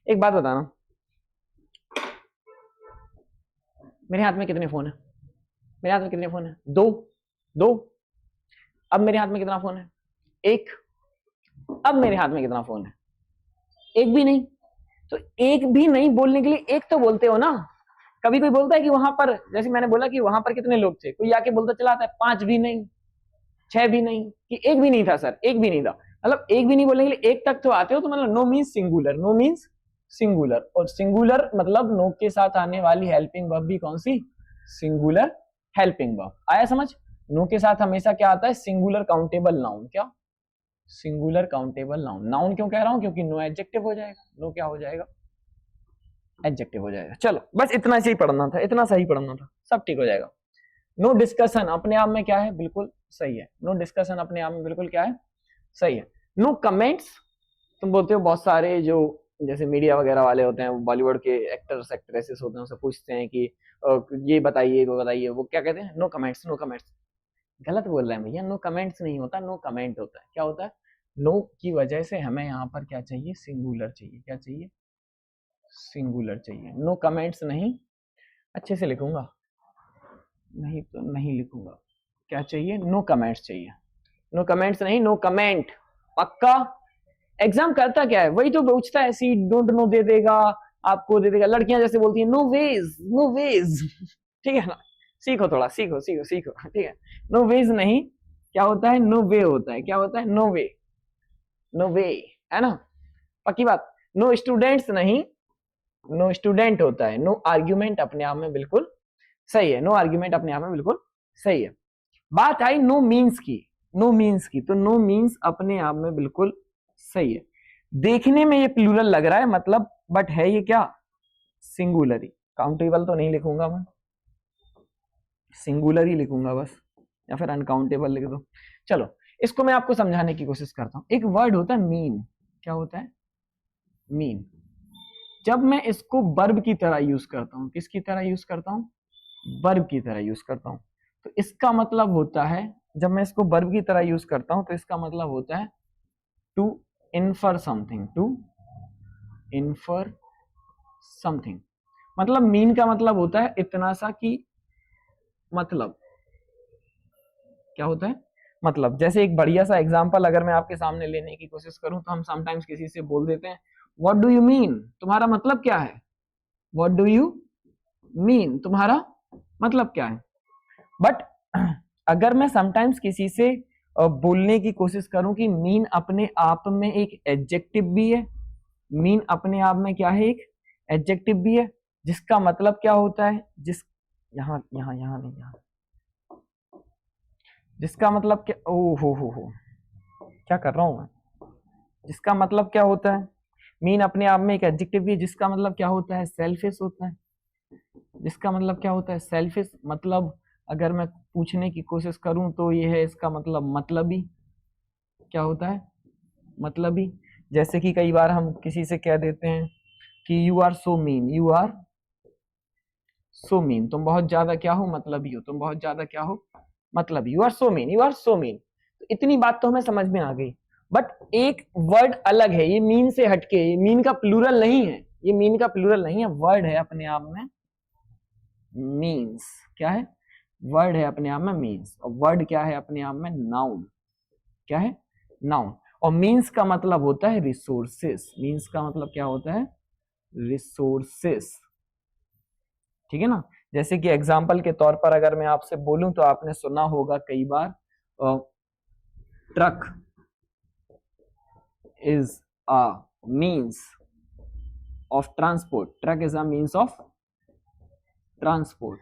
एक बात बताना, मेरे हाथ में कितने फोन है? मेरे हाथ में कितने फोन है? दो, दो। अब मेरे हाथ में कितना फोन है? एक। अब मेरे हाथ में कितना फोन है? एक भी नहीं। तो एक भी नहीं बोलने के लिए एक तो बोलते हो ना। कभी कोई बोलता है कि वहां पर, जैसे मैंने बोला कि वहां पर कितने लोग थे, कोई आके बोलता चला आता है 5 भी नहीं, 6 भी नहीं, कि एक भी नहीं था सर, एक भी नहीं था। मतलब एक भी नहीं बोलने के लिए एक तक तो आते हो, तो मतलब no means singular, no means singular, और सिंगुलर मतलब नो के साथ आने वाली हेल्पिंग वर्ब भी कौन सी? Singular helping verb. आया समझ? नो के साथ हमेशा क्या आता है? Singular countable noun. क्या? Singular countable noun. नाउन क्यों कह रहा हूं? क्योंकि नो एडजेक्टिव हो जाएगा, नो क्या हो जाएगा? एडजेक्टिव हो जाएगा। चलो बस इतना सही पढ़ना था, इतना सही पढ़ना था, सब ठीक हो जाएगा। नो डिस्कशन अपने आप में क्या है? बिल्कुल सही है। नो डिस्कशन अपने आप में बिल्कुल क्या है? सही है। नो कमेंट्स, तुम बोलते हो बहुत सारे जो जैसे मीडिया वगैरह वाले होते हैं, बॉलीवुड के एक्टर्स एक्ट्रेसेस होते हैं, उनसे पूछते हैं कि ये बताइए वो बताइए, वो क्या कहते हैं? No comments, no comments. गलत बोल रहे हैं भैया, नो कमेंट्स नहीं होता, नो कमेंट होता है। क्या होता है? नो की वजह से हमें यहाँ पर क्या चाहिए? सिंगुलर चाहिए। क्या चाहिए? सिंगुलर चाहिए। नो कमेंट्स नहीं, अच्छे से लिखूंगा, नहीं तो नहीं लिखूंगा। क्या चाहिए? नो कमेंट्स चाहिए। नो कमेंट्स नहीं, नो कमेंट। पक्का? एग्जाम करता क्या है, वही तो पूछता है, सी डोंट नो दे देगा, आपको दे देगा। लड़कियां जैसे बोलती है नो वेज, नो वेज, ठीक है ना, सीखो थोड़ा, सीखो सीखो सीखो, ठीक है। नो वेज नहीं, क्या होता है, नो वे होता है। क्या होता है, नो वे, नो वे, है ना, पक्की बात। नो स्टूडेंट्स नहीं, नो स्टूडेंट होता है। नो आर्ग्यूमेंट अपने आप में बिल्कुल सही है, नो आर्ग्यूमेंट अपने आप में बिल्कुल सही है। बात आई नो मीन्स की, नो मीन्स की, तो नो मीन्स अपने आप में बिल्कुल सही है। देखने में ये प्लूरल लग रहा है मतलब, बट है ये क्या, सिंगुलर ही। काउंटेबल तो नहीं लिखूंगा मैं, सिंगुलर ही लिखूंगा बस, या फिर अनकाउंटेबल लिख दो। चलो इसको मैं आपको समझाने की कोशिश करता हूं। एक वर्ड होता है मीन, क्या होता है, मीन। जब मैं इसको वर्ब की तरह यूज करता हूं, किसकी तरह यूज करता हूं, वर्ब की तरह यूज करता हूं, तो इसका मतलब होता है, जब मैं इसको वर्ब की तरह यूज करता हूं तो इसका मतलब होता है to infer something, to infer something. मतलब मीन का मतलब होता है इतना सा कि, मतलब क्या होता है, मतलब। जैसे एक बढ़िया सा एग्जांपल अगर मैं आपके सामने लेने की कोशिश करूं, तो हम समटाइम्स किसी से बोल देते हैं व्हाट डू यू मीन, तुम्हारा मतलब क्या है, व्हाट डू यू मीन, तुम्हारा मतलब क्या है। बट अगर मैं समटाइम्स किसी से बोलने की कोशिश करूं कि मीन अपने आप में एक एडजेक्टिव भी है, मीन अपने आप में क्या है, एक एडजेक्टिव भी है, जिसका मतलब क्या होता है, जिस यहां यहां यहां नहीं, यहां, जिसका मतलब क्या, ओ हो, क्या कर रहा हूं मैं, जिसका मतलब क्या होता है, मीन अपने आप में एक एडजेक्टिव भी है, जिसका मतलब क्या होता है, सेल्फिश होता है। जिसका मतलब क्या होता है, सेल्फिश। मतलब अगर मैं पूछने की कोशिश करूं तो ये है इसका मतलब, मतलबी। क्या होता है, मतलबी। जैसे कि कई बार हम किसी से कह देते हैं कि you are so mean, you are so mean, तुम बहुत ज्यादा क्या हो, मतलबी हो, तुम बहुत ज्यादा क्या हो, मतलब। You are so mean, you are so mean. तो इतनी बात तो हमें समझ में आ गई। बट एक वर्ड अलग है, ये मीन से हटके, ये मीन का प्लूरल नहीं है, ये मीन का प्लूरल नहीं है, वर्ड है अपने आप में मीन्स। क्या है, वर्ड है अपने आप में मीन्स। और वर्ड क्या है अपने आप में, नाउन। क्या है, नाउन। और मीन्स का मतलब होता है रिसोर्सेस, मीन्स का मतलब क्या होता है, रिसोर्सेस, ठीक है ना। जैसे कि एग्जाम्पल के तौर पर अगर मैं आपसे बोलूं, तो आपने सुना होगा कई बार, truck is a means of transport, truck is a means of transport.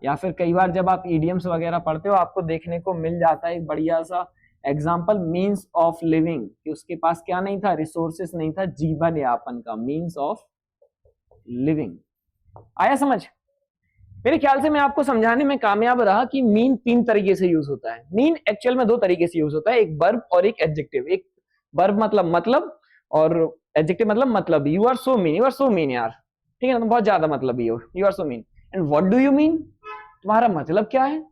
या फिर कई बार जब आप ईडियम्स वगैरह पढ़ते हो, आपको देखने को मिल जाता है एक बढ़िया सा एग्जाम्पल, मीन्स ऑफ लिविंग, कि उसके पास क्या नहीं था, रिसोर्सेस नहीं था जीवन यापन का, मीन्स ऑफ लिविंग। आया समझ। मेरे ख्याल से मैं आपको समझाने में कामयाब रहा कि मीन 3 तरीके से यूज होता है। मीन एक्चुअल में 2 तरीके से यूज होता है, एक वर्ब और एक एडजेक्टिव। एक वर्ब मतलब, और एडजेक्टिव मतलब। You are so mean, you are so mean यार, ठीक है ना, तुम बहुत ज्यादा मतलब हो, you are so mean. And what do you mean, तुम्हारा मतलब क्या है,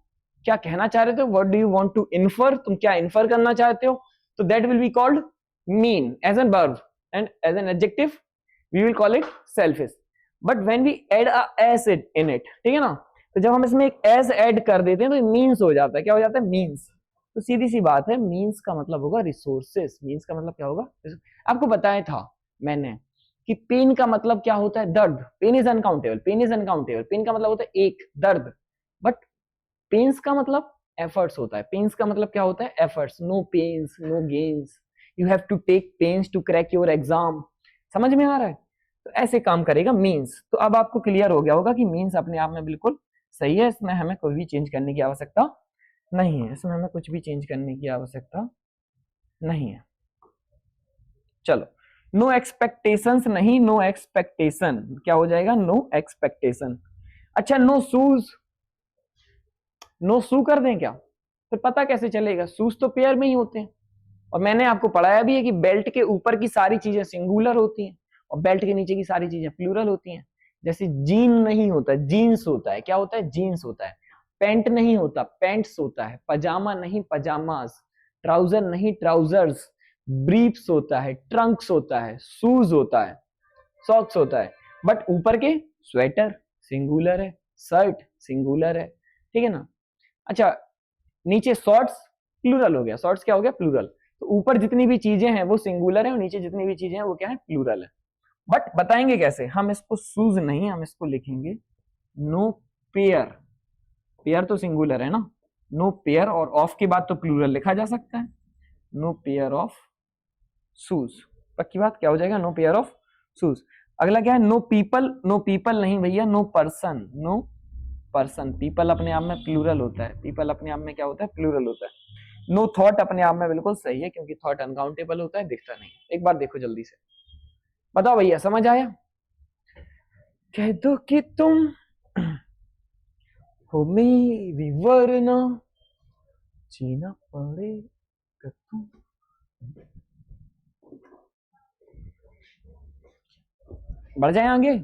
क्या कहना चाह रहे थे, what do you want to infer, तुम क्या इन्फर करना चाहते हो, तो that will be called mean as an verb, and as an adjective we will call it selfish. But when we add a S in it, ठीक है ना, तो जब हम इसमें एक एस ऐड कर देते हैं तो मीन्स हो जाता है। क्या हो जाता है, मीन्स। तो सीधी सी बात है, मीन्स का मतलब होगा रिसोर्सेस। मीन्स का मतलब क्या होगा, आपको बताया था मैंने कि पेन का मतलब क्या होता है, दर्द। Pain is uncountable, pain is uncountable, pain का मतलब होता है एक, दर्द। बट पेन्स का मतलब एफर्ट्स होता है। पेन्स का मतलब क्या होता है, efforts. No pains no gains, you have to take pains to crack your exam. समझ में आ रहा है, तो ऐसे काम करेगा मीन्स। तो अब आपको क्लियर हो गया होगा कि मीन्स अपने आप में बिल्कुल सही है, इसमें हमें कोई भी चेंज करने की आवश्यकता नहीं है, इसमें हमें कुछ भी चेंज करने की आवश्यकता नहीं है। चलो, नो एक्सपेक्टेशंस नहीं, नो एक्सपेक्टेशन क्या हो जाएगा, नो एक्सपेक्टेशन। अच्छा, नो शूज, नो शू कर दें क्या, फिर पता कैसे चलेगा, शूज तो पेयर में ही होते हैं। और मैंने आपको पढ़ाया भी है कि बेल्ट के ऊपर की सारी चीजें सिंगुलर होती हैं और बेल्ट के नीचे की सारी चीजें प्लूरल होती हैं। जैसे जीन नहीं होता, जीन्स होता है। क्या होता है, जीन्स होता है। पैंट नहीं होता, पैंट्स होता है। पजामा नहीं, पजामास। ट्राउजर नहीं, ट्राउजर्स। ब्रीफ्स होता है, ट्रंक्स होता है, शूज होता है, सॉक्स होता है। बट ऊपर के, स्वेटर सिंगुलर है, शर्ट सिंगुलर है, ठीक है ना। अच्छा, नीचे शॉर्ट्स प्लूरल हो गया, शॉर्ट्स क्या हो गया, प्लूरल। तो ऊपर जितनी भी चीजें हैं वो सिंगुलर है और नीचे जितनी भी चीजें हैं वो क्या है, प्लूरल है। बट बताएंगे कैसे, हम इसको शूज नहीं, हम इसको लिखेंगे नो पेयर। पेयर तो सिंगुलर है ना, नो पेयर, और ऑफ के बाद तो प्लूरल लिखा जा सकता है, नो पेयर ऑफ शूज। पक्की बात, क्या हो जाएगा, नो पेयर ऑफ शूज। अगला क्या है, नो पीपल। नो पीपल नहीं भैया, no person. No person, people अपने आप में प्लूरल होता है, पीपल अपने आप में क्या होता है, प्लूरल होता है। नो थॉट अपने आप में बिल्कुल सही है, क्योंकि थॉट अनकाउंटेबल होता है, दिखता नहीं। एक बार देखो जल्दी से, बताओ भैया समझ आया। कह दो कि तुम हो मेरी वरना जीना पड़ेगा तुम। बढ़ जाए आगे।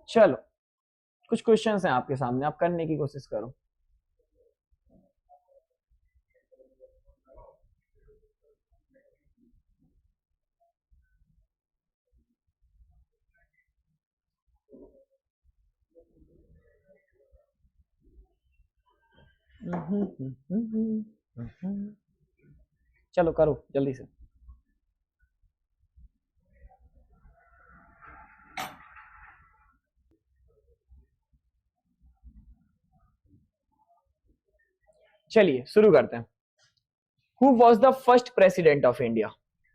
चलो कुछ क्वेश्चंस हैं आपके सामने, आप करने की कोशिश करो। चलो करो जल्दी से। चलिए शुरू करते हैं। Who was the first president of India.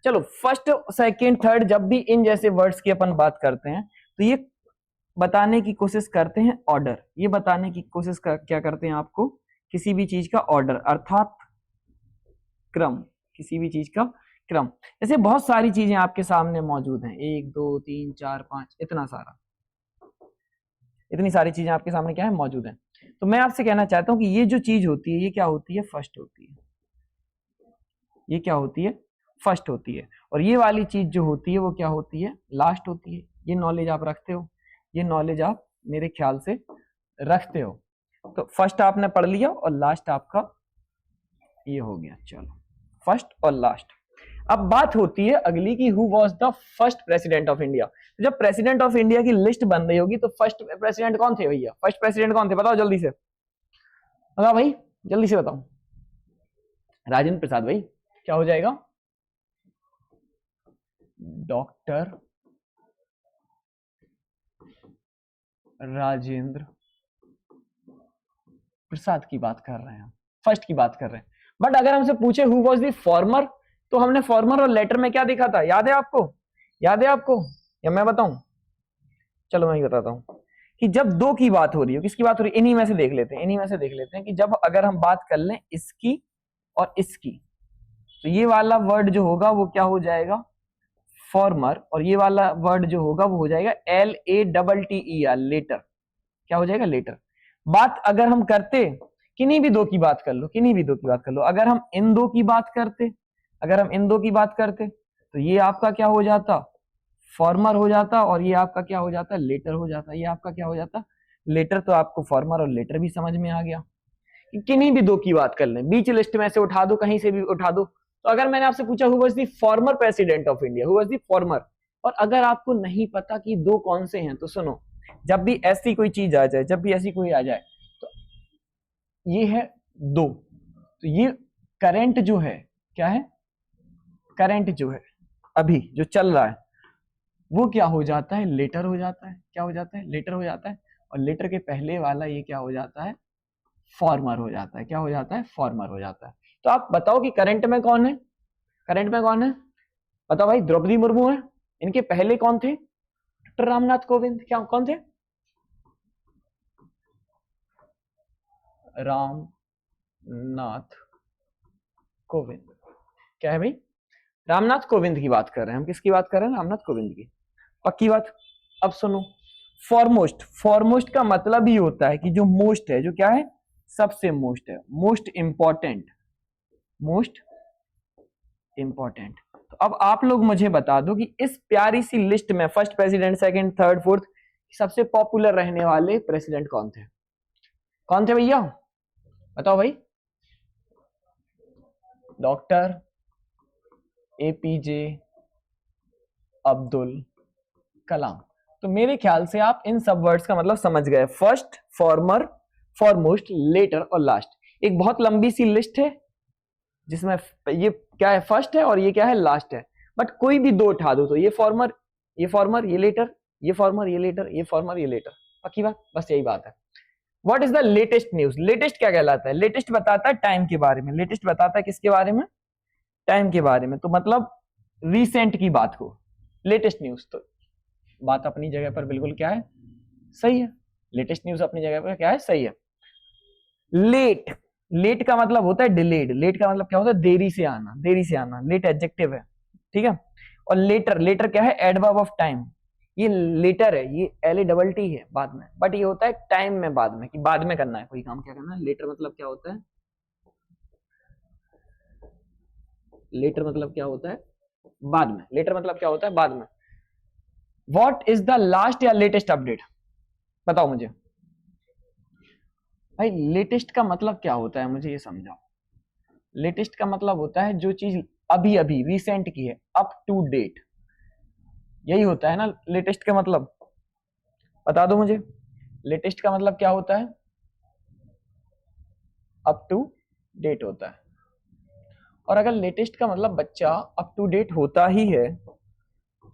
चलो फर्स्ट सेकेंड थर्ड, जब भी इन जैसे वर्ड्स की अपन बात करते हैं तो ये बताने की कोशिश करते हैं ऑर्डर, ये बताने की कोशिश क्या करते हैं आपको, किसी भी चीज का ऑर्डर अर्थात क्रम, किसी भी चीज का क्रम। जैसे बहुत सारी चीजें आपके सामने मौजूद हैं, 1 2 3 4 5, इतना सारा, इतनी सारी चीजें आपके सामने क्या है, मौजूद हैं। तो मैं आपसे कहना चाहता हूं कि ये जो चीज होती है ये क्या होती है, फर्स्ट होती है। ये क्या होती है, फर्स्ट होती है। और ये वाली चीज जो होती है वो क्या होती है, लास्ट होती है। ये नॉलेज आप रखते हो, ये नॉलेज आप मेरे ख्याल से रखते हो। तो फर्स्ट आपने पढ़ लिया और लास्ट आपका ये हो गया। चलो फर्स्ट और लास्ट। अब बात होती है अगली की, who was the first president of India. जब प्रेसिडेंट ऑफ इंडिया की लिस्ट बन रही होगी तो फर्स्ट प्रेसिडेंट कौन थे भैया, फर्स्ट प्रेसिडेंट कौन थे, बताओ जल्दी से, बताओ भाई जल्दी से बताओ। राजेंद्र प्रसाद भाई, क्या हो जाएगा, डॉक्टर राजेंद्र प्रसाद की बात कर रहे हैं, फर्स्ट की बात कर रहे हैं। बट अगर हमसे पूछे हु वाज द फॉर्मर, तो हमने फॉर्मर और लेटर में क्या देखा था, याद है आपको, याद है आपको, या मैं बताऊं, चलो मैं ही बताता हूं कि जब दो की बात हो रही है, किसकी बात हो रही है, इन्हीं में से देख लेते हैं, इन्हीं में से देख लेते हैं कि जब अगर हम बात कर लें इसकी और इसकी, तो ये वाला वर्ड जो होगा वो क्या हो जाएगा, फॉर्मर, और ये वाला वर्ड जो होगा वो हो जाएगा LATTER, लेटर। क्या हो जाएगा, लेटर। बात अगर हम करते, किन्हीं भी दो की बात कर लो, किन्हीं भी दो की बात कर लो, अगर हम इन दो की बात करते, अगर हम इन दो की बात करते तो ये आपका क्या हो जाता, फॉर्मर हो जाता, और ये आपका क्या हो जाता, लेटर हो जाता। ये आपका क्या हो जाता, लेटर। तो आपको फॉर्मर और लेटर भी समझ में आ गया। किन्हीं भी दो की बात कर लें, बीच लिस्ट में से उठा दो, कहीं से भी उठा दो। तो अगर मैंने आपसे पूछा who was the former president of India, who was the former, और अगर आपको नहीं पता कि दो कौन से हैं, तो सुनो, जब भी ऐसी कोई चीज आ जाए, जब भी ऐसी कोई आ जाए, तो ये है दो, तो ये करंट जो है, क्या है, करंट जो है अभी जो चल रहा है वो क्या हो जाता है, लेटर हो जाता है। क्या हो जाता है, लेटर हो जाता है। और लेटर के पहले वाला ये क्या हो जाता है, फॉर्मर हो जाता है। क्या हो जाता है, फॉर्मर हो जाता है। तो आप बताओ कि करंट में कौन है, करंट में कौन है, बताओ भाई, द्रौपदी मुर्मू है। इनके पहले कौन थे, डॉक्टर रामनाथ कोविंद। क्या कौन थे, रामनाथ कोविंद। क्या है भाई, रामनाथ कोविंद की बात कर रहे हैं हम, किसकी बात कर रहे हैं, रामनाथ कोविंद की। पक्की बात। अब सुनो, फॉरमोस्ट, फॉरमोस्ट का मतलब ही होता है कि जो मोस्ट है, जो क्या है, सबसे मोस्ट है, मोस्ट इंपॉर्टेंट, मोस्ट इंपॉर्टेंट। तो अब आप लोग मुझे बता दो कि इस प्यारी सी लिस्ट में first president, second, third, fourth, सबसे पॉपुलर रहने वाले प्रेसिडेंट कौन थे, कौन थे भैया, बताओ भाई। Doctor APJ Abdul Kalam. तो मेरे ख्याल से आप इन सब वर्ड्स का मतलब समझ गए। फर्स्ट, फॉर्मर, फॉरमोस्ट, लेटर और लास्ट। एक बहुत लंबी सी लिस्ट है जिसमें ये क्या है, फर्स्ट है और ये क्या है, लास्ट है। बट कोई भी दो उठा दो तो ये फॉर्मर, ये फॉर्मर, ये लेटर, ये फॉर्मर, ये लेटर, ये फॉर्मर, ये लेटर। पक्की बात, बस यही बात है। What is the latest news? Latest क्या कहलाता है? लेटेस्ट बताता है टाइम के बारे में। लेटेस्ट बताता है किसके बारे में? टाइम के बारे में। तो मतलब रिसेंट की बात को लेटेस्ट न्यूज। तो बात अपनी जगह पर बिल्कुल क्या है, सही है। लेटेस्ट न्यूज अपनी जगह पर क्या है, सही है। लेट, लेट का मतलब होता है डिलेड। लेट का मतलब क्या होता है, देरी से आना, देरी से आना। लेट एडजेक्टिव है, ठीक है। और लेटर, लेटर क्या है, एडवर्ब ऑफ टाइम। ये लेटर है, ये LATT है बाद में, बट ये होता है टाइम में, बाद में, कि बाद में करना है कोई काम, क्या करना है। लेटर मतलब क्या होता है, लेटर मतलब क्या होता है, बाद में। लेटर मतलब क्या होता है, बाद में। व्हाट इज द लास्ट या लेटेस्ट अपडेट? बताओ मुझे भाई, लेटेस्ट का मतलब क्या होता है, मुझे ये समझाओ। लेटेस्ट का मतलब होता है जो चीज अभी अभी रिसेंट की है, अप टू डेट, यही होता है ना लेटेस्ट का मतलब। बता दो मुझे, लेटेस्ट का मतलब क्या होता है? अप टू डेट होता है। और अगर लेटेस्ट का मतलब बच्चा अप टू डेट होता ही है,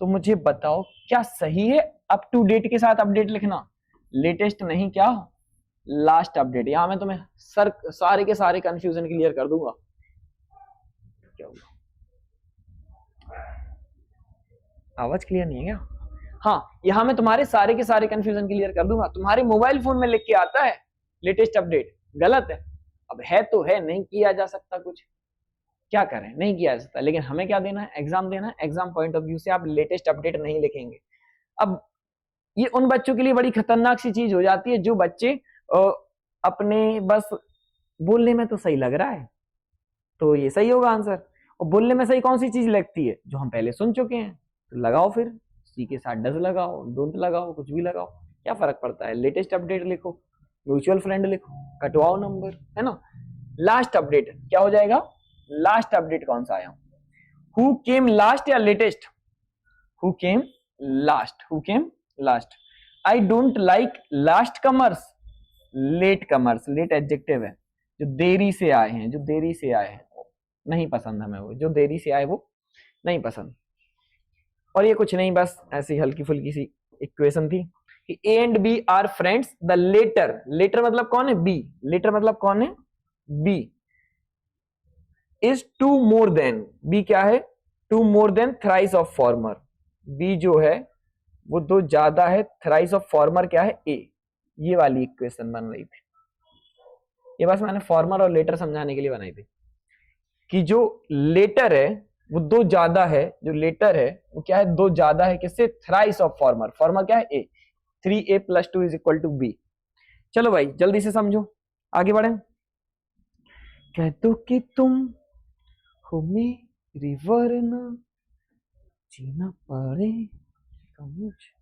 तो मुझे बताओ क्या सही है अप टू डेट के साथ अपडेट लिखना? लेटेस्ट नहीं, क्या लास्ट अपडेट। यहां मैं तुम्हें सारे के सारे कंफ्यूजन क्लियर कर दूंगा। क्या होगा, आवाज क्लियर नहीं है क्या? हाँ, यहां मैं तुम्हारे सारे के सारे कंफ्यूजन क्लियर कर दूंगा। तुम्हारे मोबाइल फोन में लिख के आता है लेटेस्ट अपडेट, गलत है। अब है तो है, नहीं किया जा सकता कुछ, क्या करें, नहीं किया जा सकता। लेकिन हमें क्या देना है, एग्जाम देना है। एग्जाम पॉइंट ऑफ व्यू से आप लेटेस्ट अपडेट नहीं लिखेंगे। अब ये उन बच्चों के लिए बड़ी खतरनाक सी चीज हो जाती है जो बच्चे अपने बस बोलने में तो सही लग रहा है, तो ये सही होगा आंसर। और बोलने में सही कौन सी चीज लगती है, जो हम पहले सुन चुके हैं, तो लगाओ फिर। सी के साथ डज लगाओ, डोंट लगाओ, कुछ भी लगाओ, क्या फर्क पड़ता है। लेटेस्ट अपडेट लिखो, म्यूचुअल फ्रेंड लिखो, कटवाओ नंबर, है ना। लास्ट अपडेट क्या हो जाएगा? लास्ट अपडेट कौन सा आया? हु केम लास्ट या latest? Who came last, who came last. I don't like last comers, late comers. Late adjective है, जो देरी से आए हैं, जो देरी से आए हैं नहीं पसंद हमें, वो जो देरी से आए वो नहीं पसंद। और ये कुछ नहीं, बस ऐसी हल्की फुल्की सी इक्वेशन थी कि A and B are friends, the latter, latter मतलब कौन है, बी। लेटर मतलब कौन है, B. Is two more than, B क्या है, two more than thrice of former. B जो है वो दो ज्यादा है, थ्राइस ऑफ फॉर्मर क्या है, ए। ये वाली इक्वेशन बन रही थी। ये बस मैंने फॉर्मर और लेटर समझाने के लिए बनाई थी कि जो लेटर है वो दो ज्यादा है, जो लेटर है वो क्या है, दो ज्यादा है किससे, थ्राइस ऑफ फॉर्मर। फॉर्मर क्या है, ए। 3a + 2 = b। चलो भाई जल्दी से समझो, आगे बढ़े। कह दो कि तुम हो मेरी वरना जीना पड़े तो मुझे।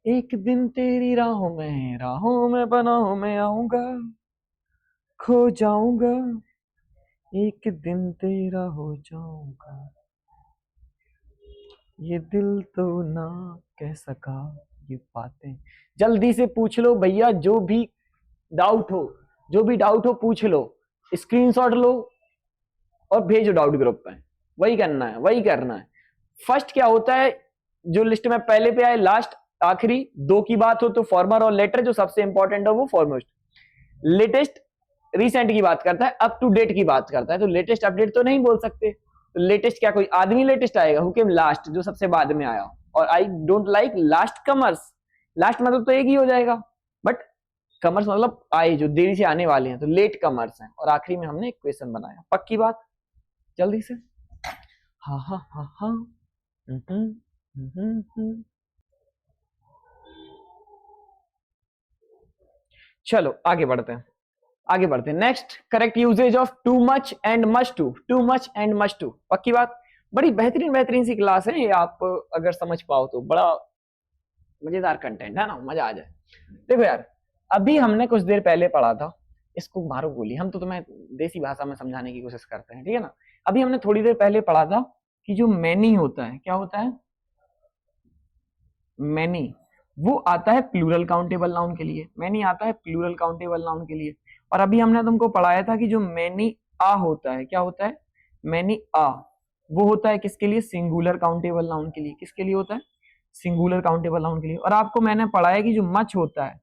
एक दिन तेरी राहों में पनाहों में आऊंगा, खो जाऊंगा, एक दिन तेरा हो जाऊंगा, ये दिल तो ना कह सका ये बातें। जल्दी से पूछ लो भैया, जो भी डाउट हो, जो भी डाउट हो पूछ लो, स्क्रीनशॉट लो और भेजो डाउट ग्रुप पे। वही करना है, वही करना है। फर्स्ट क्या होता है, जो लिस्ट में पहले पे आए, लास्ट आखिरी दो की बात हो तो फॉर्मर और लेटर, जो सबसे इंपॉर्टेंट हो वो फॉरमोस्ट। लेटेस्ट रिसेंट की बात करता है, अप टू डेट की बात करता है, तो लेटेस्ट अपडेट तो नहीं बोल सकते। तो लेटेस्ट क्या कोई आदमी लेटेस्ट आएगा, हु केम लास्ट, जो सबसे बाद में आया। और आई don't like last commerce, last मतलब तो एक ही हो जाएगा, बट कमर्स मतलब आए, जो देरी से आने वाले हैं, तो लेट कमर्स हैं। और आखिरी में हमने इक्वेशन बनाया। पक्की बात, जल्दी से। हाँ हाँ हाँ हाँ। चलो आगे बढ़ते हैं, आगे बढ़ते हैं। Next, correct usage of too much and much too. Too much and much too, पक्की बात। बड़ी बेहतरीन बेहतरीन सी क्लास है ये, आप अगर समझ पाओ तो बड़ा मजेदार कंटेंट है ना, मजा आ जाए। देखो यार, अभी हमने कुछ देर पहले पढ़ा था, इसको मारो गोली, हम तो तुम्हें देसी भाषा में समझाने की कोशिश करते हैं, ठीक है ना। अभी हमने थोड़ी देर पहले पढ़ा था कि जो मैनी होता है, क्या होता है, मैनी, वो आता है प्लूरल काउंटेबल नाउन के लिए, मैनी आता है प्लूरल काउंटेबल नाउन के लिए। और अभी हमने तुमको पढ़ाया था कि जो मैनी आ होता है, क्या होता है, मैनी आ, वो होता है किसके लिए, सिंगुलर काउंटेबल नाउन के लिए। किसके लिए होता है, सिंगुलर काउंटेबल नाउन के लिए। और आपको मैंने पढ़ाया कि जो मच होता है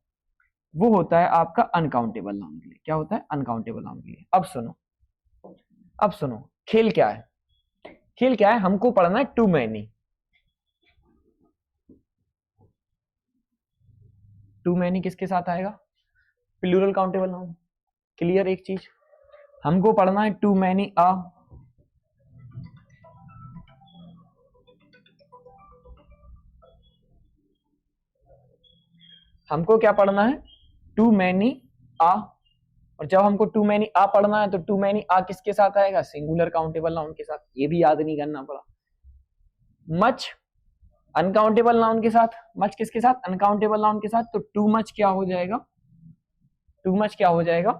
वो होता है आपका अनकाउंटेबल नाउन के लिए। क्या होता है, अनकाउंटेबल नाउन के लिए। अब सुनो, अब सुनो, खेल क्या है, खेल क्या है, हमको पढ़ना है टू मैनी। टू मैनी किसके साथ आएगा, प्लूरल काउंटेबल नाउन। क्लियर एक चीज, हमको पढ़ना है टू मैनी आ, हमको क्या पढ़ना है, टू मैनी आ। और जब हमको टू मैनी आ पढ़ना है तो टू मैनी आ किसके साथ आएगा, सिंगुलर काउंटेबल नाउन के साथ। ये भी याद नहीं करना पड़ा। मच अनकाउंटेबल नाउन के साथ, मच किसके साथ, अनकाउंटेबल नाउन के साथ। तो टू मच क्या हो जाएगा, टू मच क्या हो जाएगा,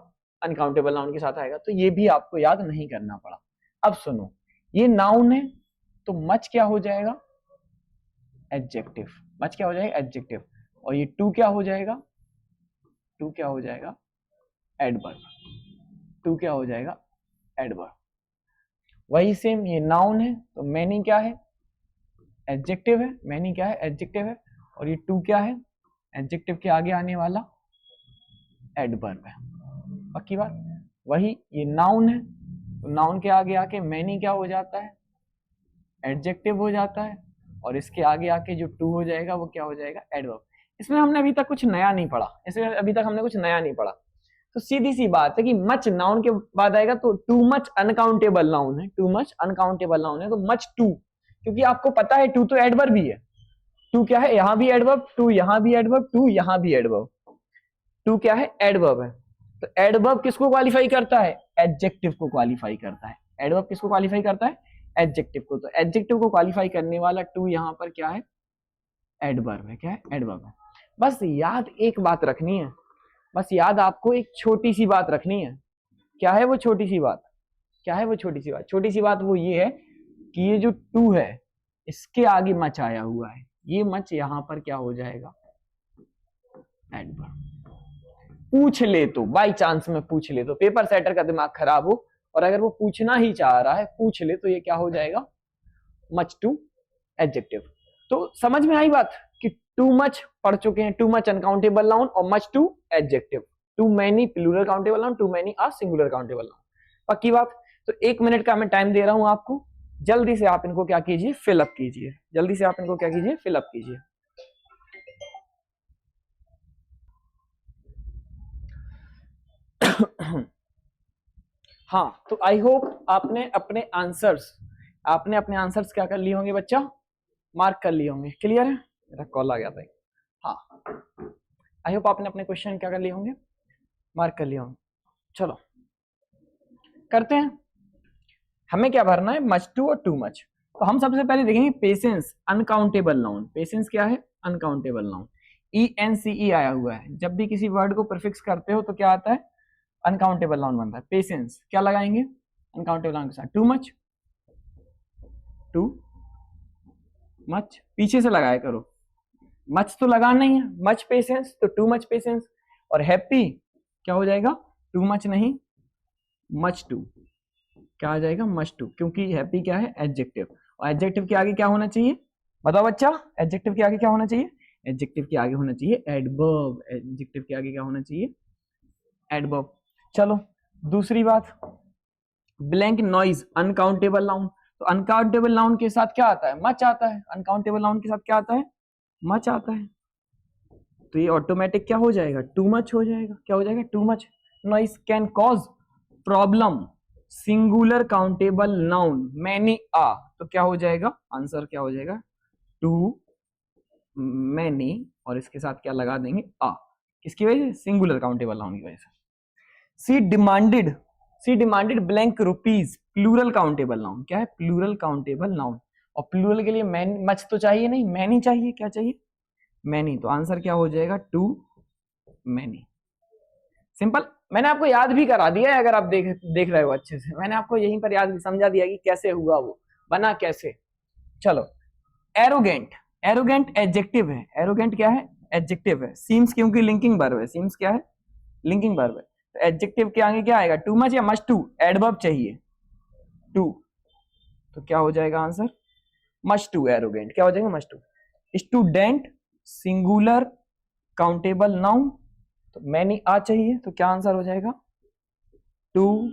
अनकाउंटेबल नाउन के साथ आएगा। तो ये भी आपको याद नहीं करना पड़ा। अब सुनो, ये नाउन है तो मच क्या हो जाएगा, एडजेक्टिव। मच क्या हो जाएगा, एडजेक्टिव। और ये टू क्या हो जाएगा, टू क्या हो जाएगा, एडवर्ब। टू क्या हो जाएगा, एडवर्ब। वही सेम ये नाउन है तो मैनी क्या है, एडजेक्टिव है। मैनी क्या है, एडजेक्टिव है। और ये टू क्या है, एडजेक्टिव के आगे आने वाला एडवर्ब है। पक्की बात। वही ये नाउन है तो नाउन के आगे आके मैनी क्या हो जाता है, एडजेक्टिव हो जाता है। और इसके आगे आके जो टू हो जाएगा वो क्या हो जाएगा, एडवर्ब। इसमें हमने अभी तक कुछ नया नहीं पढ़ा, इसमें अभी तक हमने कुछ नया नहीं पढ़ा। तो सीधी सी बात है कि मच नाउन के बाद आएगा तो टू मच अनकाउंटेबल नाउन है, टू मच अनकाउंटेबल नाउन है तो मच टू, क्योंकि आपको पता है टू तो एडवर्ब भी है। टू क्या है, यहां भी एडवर्ब, टू यहां भी एडवर्ब, टू यहां भी एडवर्ब। टू क्या है, एडवर्ब है। तो एडवर्ब किसको क्वालिफाई करता है, एडजेक्टिव को क्वालिफाई करता है। एडवर्ब किसको क्वालिफाई करता है, एडजेक्टिव को। तो एडजेक्टिव को क्वालिफाई करने वाला टू यहां पर क्या है, एडवर्ब है। क्या है, एडवर्ब है। बस याद एक बात रखनी है, बस याद आपको एक छोटी सी बात रखनी है। क्या है वो छोटी सी बात, क्या है वो छोटी सी बात, छोटी सी बात वो ये है कि ये जो टू है इसके आगे मच आया हुआ है, ये मच यहां पर क्या हो जाएगा, एडवर्ब। पूछ ले तो, बाई चांस में पूछ ले तो, पेपर सेटर का दिमाग खराब हो और अगर वो पूछना ही चाह रहा है, पूछ ले तो ये क्या हो जाएगा, मच टू एडजेक्टिव। तो समझ में आई बात कि टू मच पढ़ चुके हैं, टू मच अनकाउंटेबल नाउन और much too adjective. Too many plural countable noun, too many are singular countable noun. पक्की बात। तो 1 मिनट का मैं टाइम दे रहा हूं आपको, जल्दी से आप इनको क्या कीजिए, फिलअप कीजिए। जल्दी से आप इनको क्या कीजिए, फिलअप कीजिए। हाँ, तो आई होप आपने अपने आंसर्स क्या कर लिए होंगे बच्चा, मार्क कर लिए होंगे। क्लियर है, मेरा कॉल आ गया था। हाँ, आई होप आपने अपने क्वेश्चन क्या कर लिए होंगे, मार्क कर लिए होंगे। चलो करते हैं, हमें क्या भरना है, मच टू और टू मच। तो हम सबसे पहले देखेंगे पेशेंस, अनकाउंटेबल नाउन। पेशेंस क्या है, अनकाउंटेबल नाउन। ENCE आया हुआ है, जब भी किसी वर्ड को प्रीफिक्स करते हो तो क्या आता है, अनकाउंटेबल नाउन बनता है। पेशेंस क्या लगाएंगे, अनकाउंटेबल नाउन के साथ टू मच, टू मच पीछे से लगाया करो, मच तो लगाना ही है, मच पेशेंस तो टू मच पेशेंस। और हैप्पी क्या हो जाएगा, टू मच नहीं, मच टू। क्या आ जाएगा, मच टू, क्योंकि हैप्पी क्या है, एडजेक्टिव। और एडजेक्टिव के आगे क्या होना चाहिए, बताओ बच्चा, एडजेक्टिव के आगे क्या होना चाहिए, एडजेक्टिव के आगे होना चाहिए एडवर्ब। एडजेक्टिव के आगे क्या होना चाहिए, एडवर्ब। चलो दूसरी बात, ब्लैंक नॉइज, अनकाउंटेबल नाउन। तो अनकाउंटेबल नाउन के साथ क्या आता है, मच आता है। अनकाउंटेबल नाउन के साथ क्या आता है, मच आता है। तो ये ऑटोमेटिक क्या हो जाएगा, टू मच हो जाएगा। क्या हो जाएगा, too much. Noise can cause problem, singular countable noun many a. तो क्या हो जाएगा, आंसर क्या हो जाएगा, टू मैनी, और इसके साथ क्या लगा देंगे, आ। किसकी वजह से, सिंगुलर काउंटेबल नाउन की वजह से। She demanded blank rupees, plural countable noun. क्या है, प्लूरल काउंटेबल नाउन। और प्लूरल के लिए मैन मच तो चाहिए नहीं, मैनी चाहिए। क्या चाहिए, मैनी, तो आंसर क्या हो जाएगा टू मैनी। सिंपल, मैंने आपको याद भी करा दिया है, अगर आप देख रहे हो अच्छे से, मैंने आपको यहीं पर याद समझा दिया कि कैसे हुआ, वो बना कैसे। चलो, एरोगेंट, एरोगेंट एडजेक्टिव है, एरोगेंट क्या है, एडजेक्टिव है। सीम्स क्योंकि लिंकिंग वर्ब है, सीम्स क्या है, लिंकिंग वर्ब है, तो एडजेक्टिव के आगे क्या आएगा, टू मच या मच टू, एडवर्ब चाहिए टू, तो क्या हो जाएगा आंसर, मच टू, एरोगेंट क्या हो जाएगा, much too. Student singular countable noun, तो मैनी आ चाहिए, तो क्या आंसर हो जाएगा, too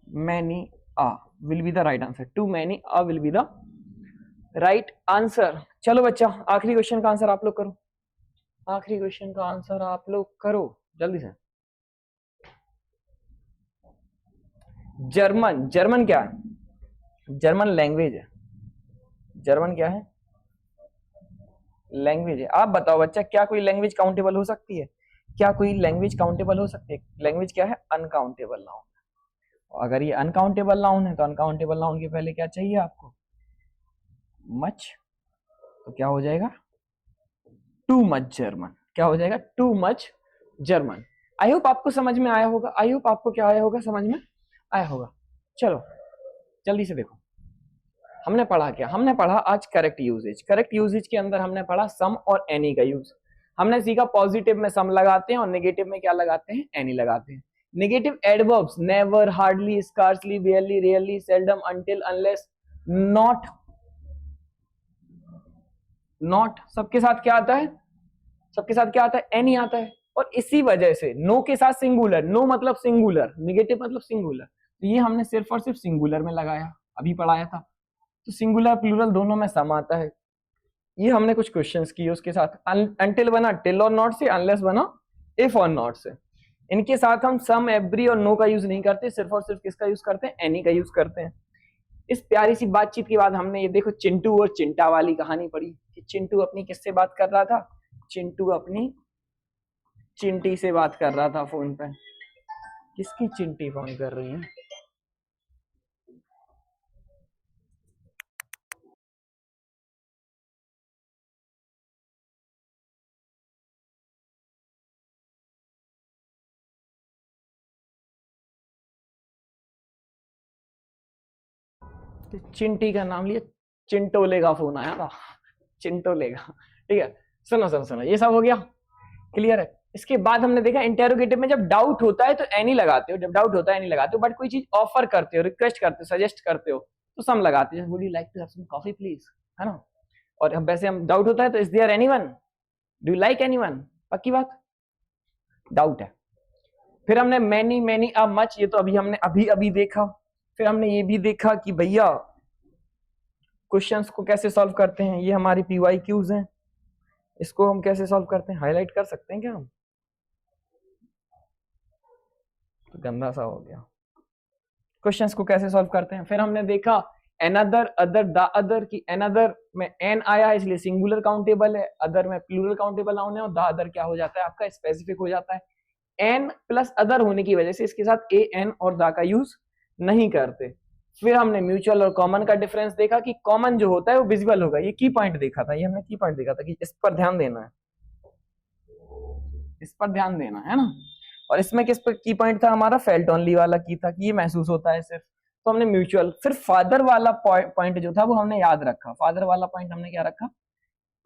many a will be the right answer, too many a will be the right answer. चलो बच्चा, आखिरी क्वेश्चन का आंसर आप लोग करो, आखिरी क्वेश्चन का आंसर आप लोग करो जल्दी से। जर्मन, जर्मन क्या है, जर्मन लैंग्वेज है, जर्मन क्या है, लैंग्वेज है। आप बताओ बच्चा, क्या कोई लैंग्वेज काउंटेबल हो सकती है, क्या कोई लैंग्वेज काउंटेबल हो सकती है, लैंग्वेज क्या है, अनकाउंटेबल नाउन। अगर ये अनकाउंटेबल नाउन है तो अनकाउंटेबल नाउन के पहले क्या चाहिए आपको, मच, तो क्या हो जाएगा, टू मच जर्मन, क्या हो जाएगा, too much German. I hope आपको समझ में आया होगा, आई होप आपको क्या आया होगा, समझ में आया होगा। चलो जल्दी से देखो, हमने पढ़ा क्या, हमने पढ़ा आज करेक्ट यूजेज। करेक्ट यूजेज के अंदर हमने पढ़ा सम और एनी का यूज। हमने सीखा पॉजिटिव में सम लगाते हैं और नेगेटिव में क्या लगाते हैं, एनी लगाते हैं। Negative adverbs never, hardly, scarcely, बेयरली, rarely, seldom, until, unless, not, not सबके साथ क्या आता है, सबके साथ क्या आता है, एनी आता है। और इसी वजह से नो के साथ सिंगुलर, नो मतलब सिंगुलर, नेगेटिव मतलब सिंगुलर, तो ये हमने सिर्फ और सिर्फ सिंगुलर में लगाया, अभी पढ़ाया था। तो सिंगुलर प्लूरल दोनों में सम आता है। ये हमने कुछ क्वेश्चंस किए उसके साथ। अनटिल बना टिल और नॉट से, अनलेस बना इफ और नॉट से। इनके साथ हम सम, एवरी और नो का यूज नहीं करते, सिर्फ और सिर्फ किसका यूज करते हैं, एनी का यूज करते हैं। इस प्यारी सी बातचीत के बाद हमने ये देखो चिंटू और चिंटा वाली कहानी पढ़ी कि चिंटू अपनी किससे बात कर रहा था, चिंटू अपनी चिंटी से बात कर रहा था फोन पे। किसकी चिंटी फोन कर रही है, चिंटी का नाम लिया, चिंटोले का फोन आया था, चिंटोले का। ठीक है, सुनो सुनो सुनो, ये सब हो गया, क्लियर है। इसके बाद हमने देखा इंटेरोगेटिव में जब डाउट होता है तो एनी लगाते हो, जब डाउट होता है एनी लगाते हो, बट कोई चीज ऑफर करते हो, रिक्वेस्ट करते हो, सजेस्ट करते हो तो सम लगाते हो, would you like to have some coffee please, है ना। और हम वैसे हम डाउट होता है तो is there anyone, do you like anyone, पक्की बात, डाउट है। फिर हमने मैनी, मैनी अ मच, ये तो अभी हमने अभी अभी देखा। फिर हमने ये भी देखा कि भैया क्वेश्चंस को कैसे सॉल्व करते हैं, ये हमारी पीवाई क्यूज हैं, इसको हम कैसे सॉल्व करते हैं, हाईलाइट कर सकते हैं क्या हम, तो गंदा सा हो गया, क्वेश्चंस को कैसे सॉल्व करते हैं। फिर हमने देखा एनदर, अदर, द अदर, की एनदर में एन आया है इसलिए सिंगुलर काउंटेबल है, अदर में प्लूरल काउंटेबल नाउन है, और द अदर क्या हो जाता है आपका, स्पेसिफिक हो जाता है। एन प्लस अदर होने की वजह से इसके साथ ए एन और द का यूज नहीं करते। फिर हमने म्यूचुअल और कॉमन का डिफरेंस देखा कि कॉमन जो होता है वो विजिबल होगा, ये की पॉइंट देखा था, ये हमने की पॉइंट देखा था कि इस पर ध्यान देना है, इस पर ध्यान देना है ना। और इसमें किस पर की पॉइंट था हमारा, फेल्ट ओनली वाला की था कि ये महसूस होता है सिर्फ, तो हमने म्यूचुअल। फिर फादर वाला पॉइंट जो था वो हमने याद रखा, फादर वाला पॉइंट हमने क्या रखा,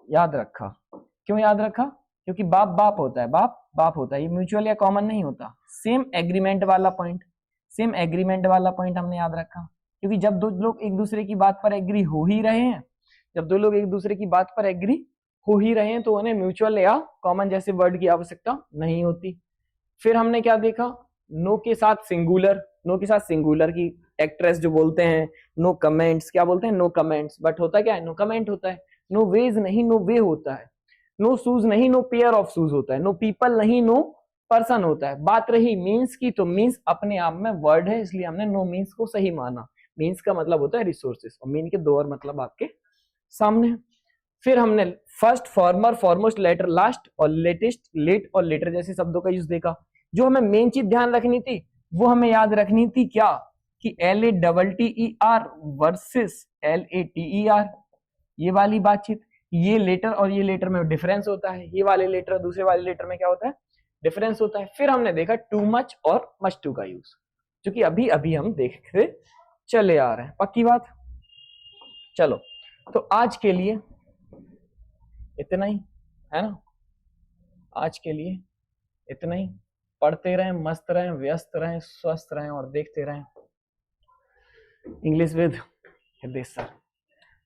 याद रखा। क्यों याद रखा, क्योंकि बाप बाप होता है, बाप बाप होता है, ये म्यूचुअल या कॉमन नहीं होता। सेम एग्रीमेंट वाला पॉइंट, सेम एग्रीमेंट वाला पॉइंट हमने याद रखा, क्योंकि जब दो लोग एक दूसरे की बात पर एग्री हो ही रहे हैं, जब दो लोग एक दूसरे की बात पर एग्री हो ही रहे हैं तो उन्हें म्यूचुअल या कॉमन जैसे वर्ड की आवश्यकता नहीं होती। फिर हमने क्या देखा, नो के साथ सिंगुलर, नो के साथ सिंगुलर की एक्ट्रेस जो बोलते हैं नो कमेंट्स, क्या बोलते हैं, नो कमेंट्स, बट होता क्या है, नो कमेंट होता है। नो वेज नहीं, नो वे होता है। नो शूज नहीं, नो पेयर ऑफ शूज होता है। नो पीपल नहीं, नो पर्सन होता है। बात रही मीन्स की, तो मीन्स अपने आप में वर्ड है, इसलिए हमने नो मीन्स को सही माना। मीन्स का मतलब होता है रिसोर्सेस, और मीन के दो और मतलब आपके सामने। फिर हमने first, former, foremost, latter, last, और लेटेस्ट, लेट और लेटर जैसे शब्दों का यूज देखा। जो हमें मेन चीज ध्यान रखनी थी वो हमें याद रखनी थी क्या, कि LATTER वर्सेस LATER, ये वाली बातचीत। ये लेटर और ये लेटर में डिफरेंस होता है, ये वाले लेटर और दूसरे वाले लेटर में क्या होता है, डिफरेंस होता है। फिर हमने देखा टू मच और मच टू का यूज, जो कि अभी अभी हम देखते चले आ रहे हैं। पक्की बात। चलो तो आज के लिए इतना ही है ना, आज के लिए इतना ही। पढ़ते रहें, मस्त रहें, व्यस्त रहें, स्वस्थ रहें और देखते रहें इंग्लिश विद हितेश सर।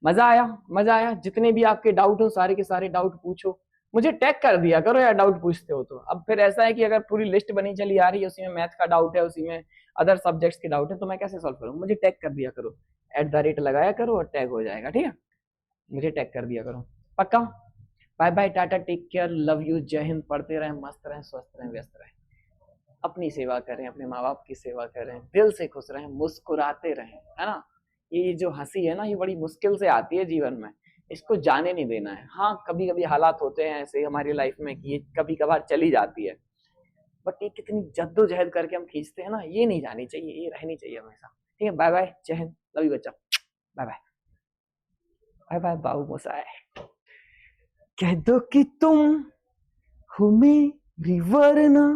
मजा आया, मजा आया। जितने भी आपके डाउट हो सारे के सारे डाउट पूछो, मुझे टैग कर दिया करो यार डाउट पूछते हो तो। अब फिर ऐसा है कि अगर पूरी लिस्ट बनी चली आ रही है, उसी में मैथ का डाउट है, उसी में अदर सब्जेक्ट्स के डाउट है, तो मैं कैसे सॉल्व करूँ? मुझे टैग कर दिया करो, @ लगाया करो और टैग हो जाएगा, ठीक है? मुझे टैग कर दिया करो, पक्का। Bye bye, tata, take care, love you, जय हिंद। पढ़ते रहें, मस्त रहें, स्वस्थ रहें, व्यस्त रहें, अपनी सेवा करें, अपने माँ बाप की सेवा करें, दिल से खुश रहें, मुस्कुराते रहें, है ना। ये जो हंसी है ना, ये बड़ी मुश्किल से आती है जीवन में, इसको जाने नहीं देना है। हाँ कभी कभी हालात होते हैं ऐसे हमारी लाइफ में कि ये कभी कभार चली जाती है, बट ये कितनी जद्दोजहद करके हम खींचते हैं ना, ये नहीं जानी चाहिए, ये रहनी चाहिए हमेशा। ठीक है, बाय बाय, जय हिंद, लव यू बच्चा, बाय बाय। बाय बाय बाबू मोसाए। कह दो कि तुम हो मेरी वरना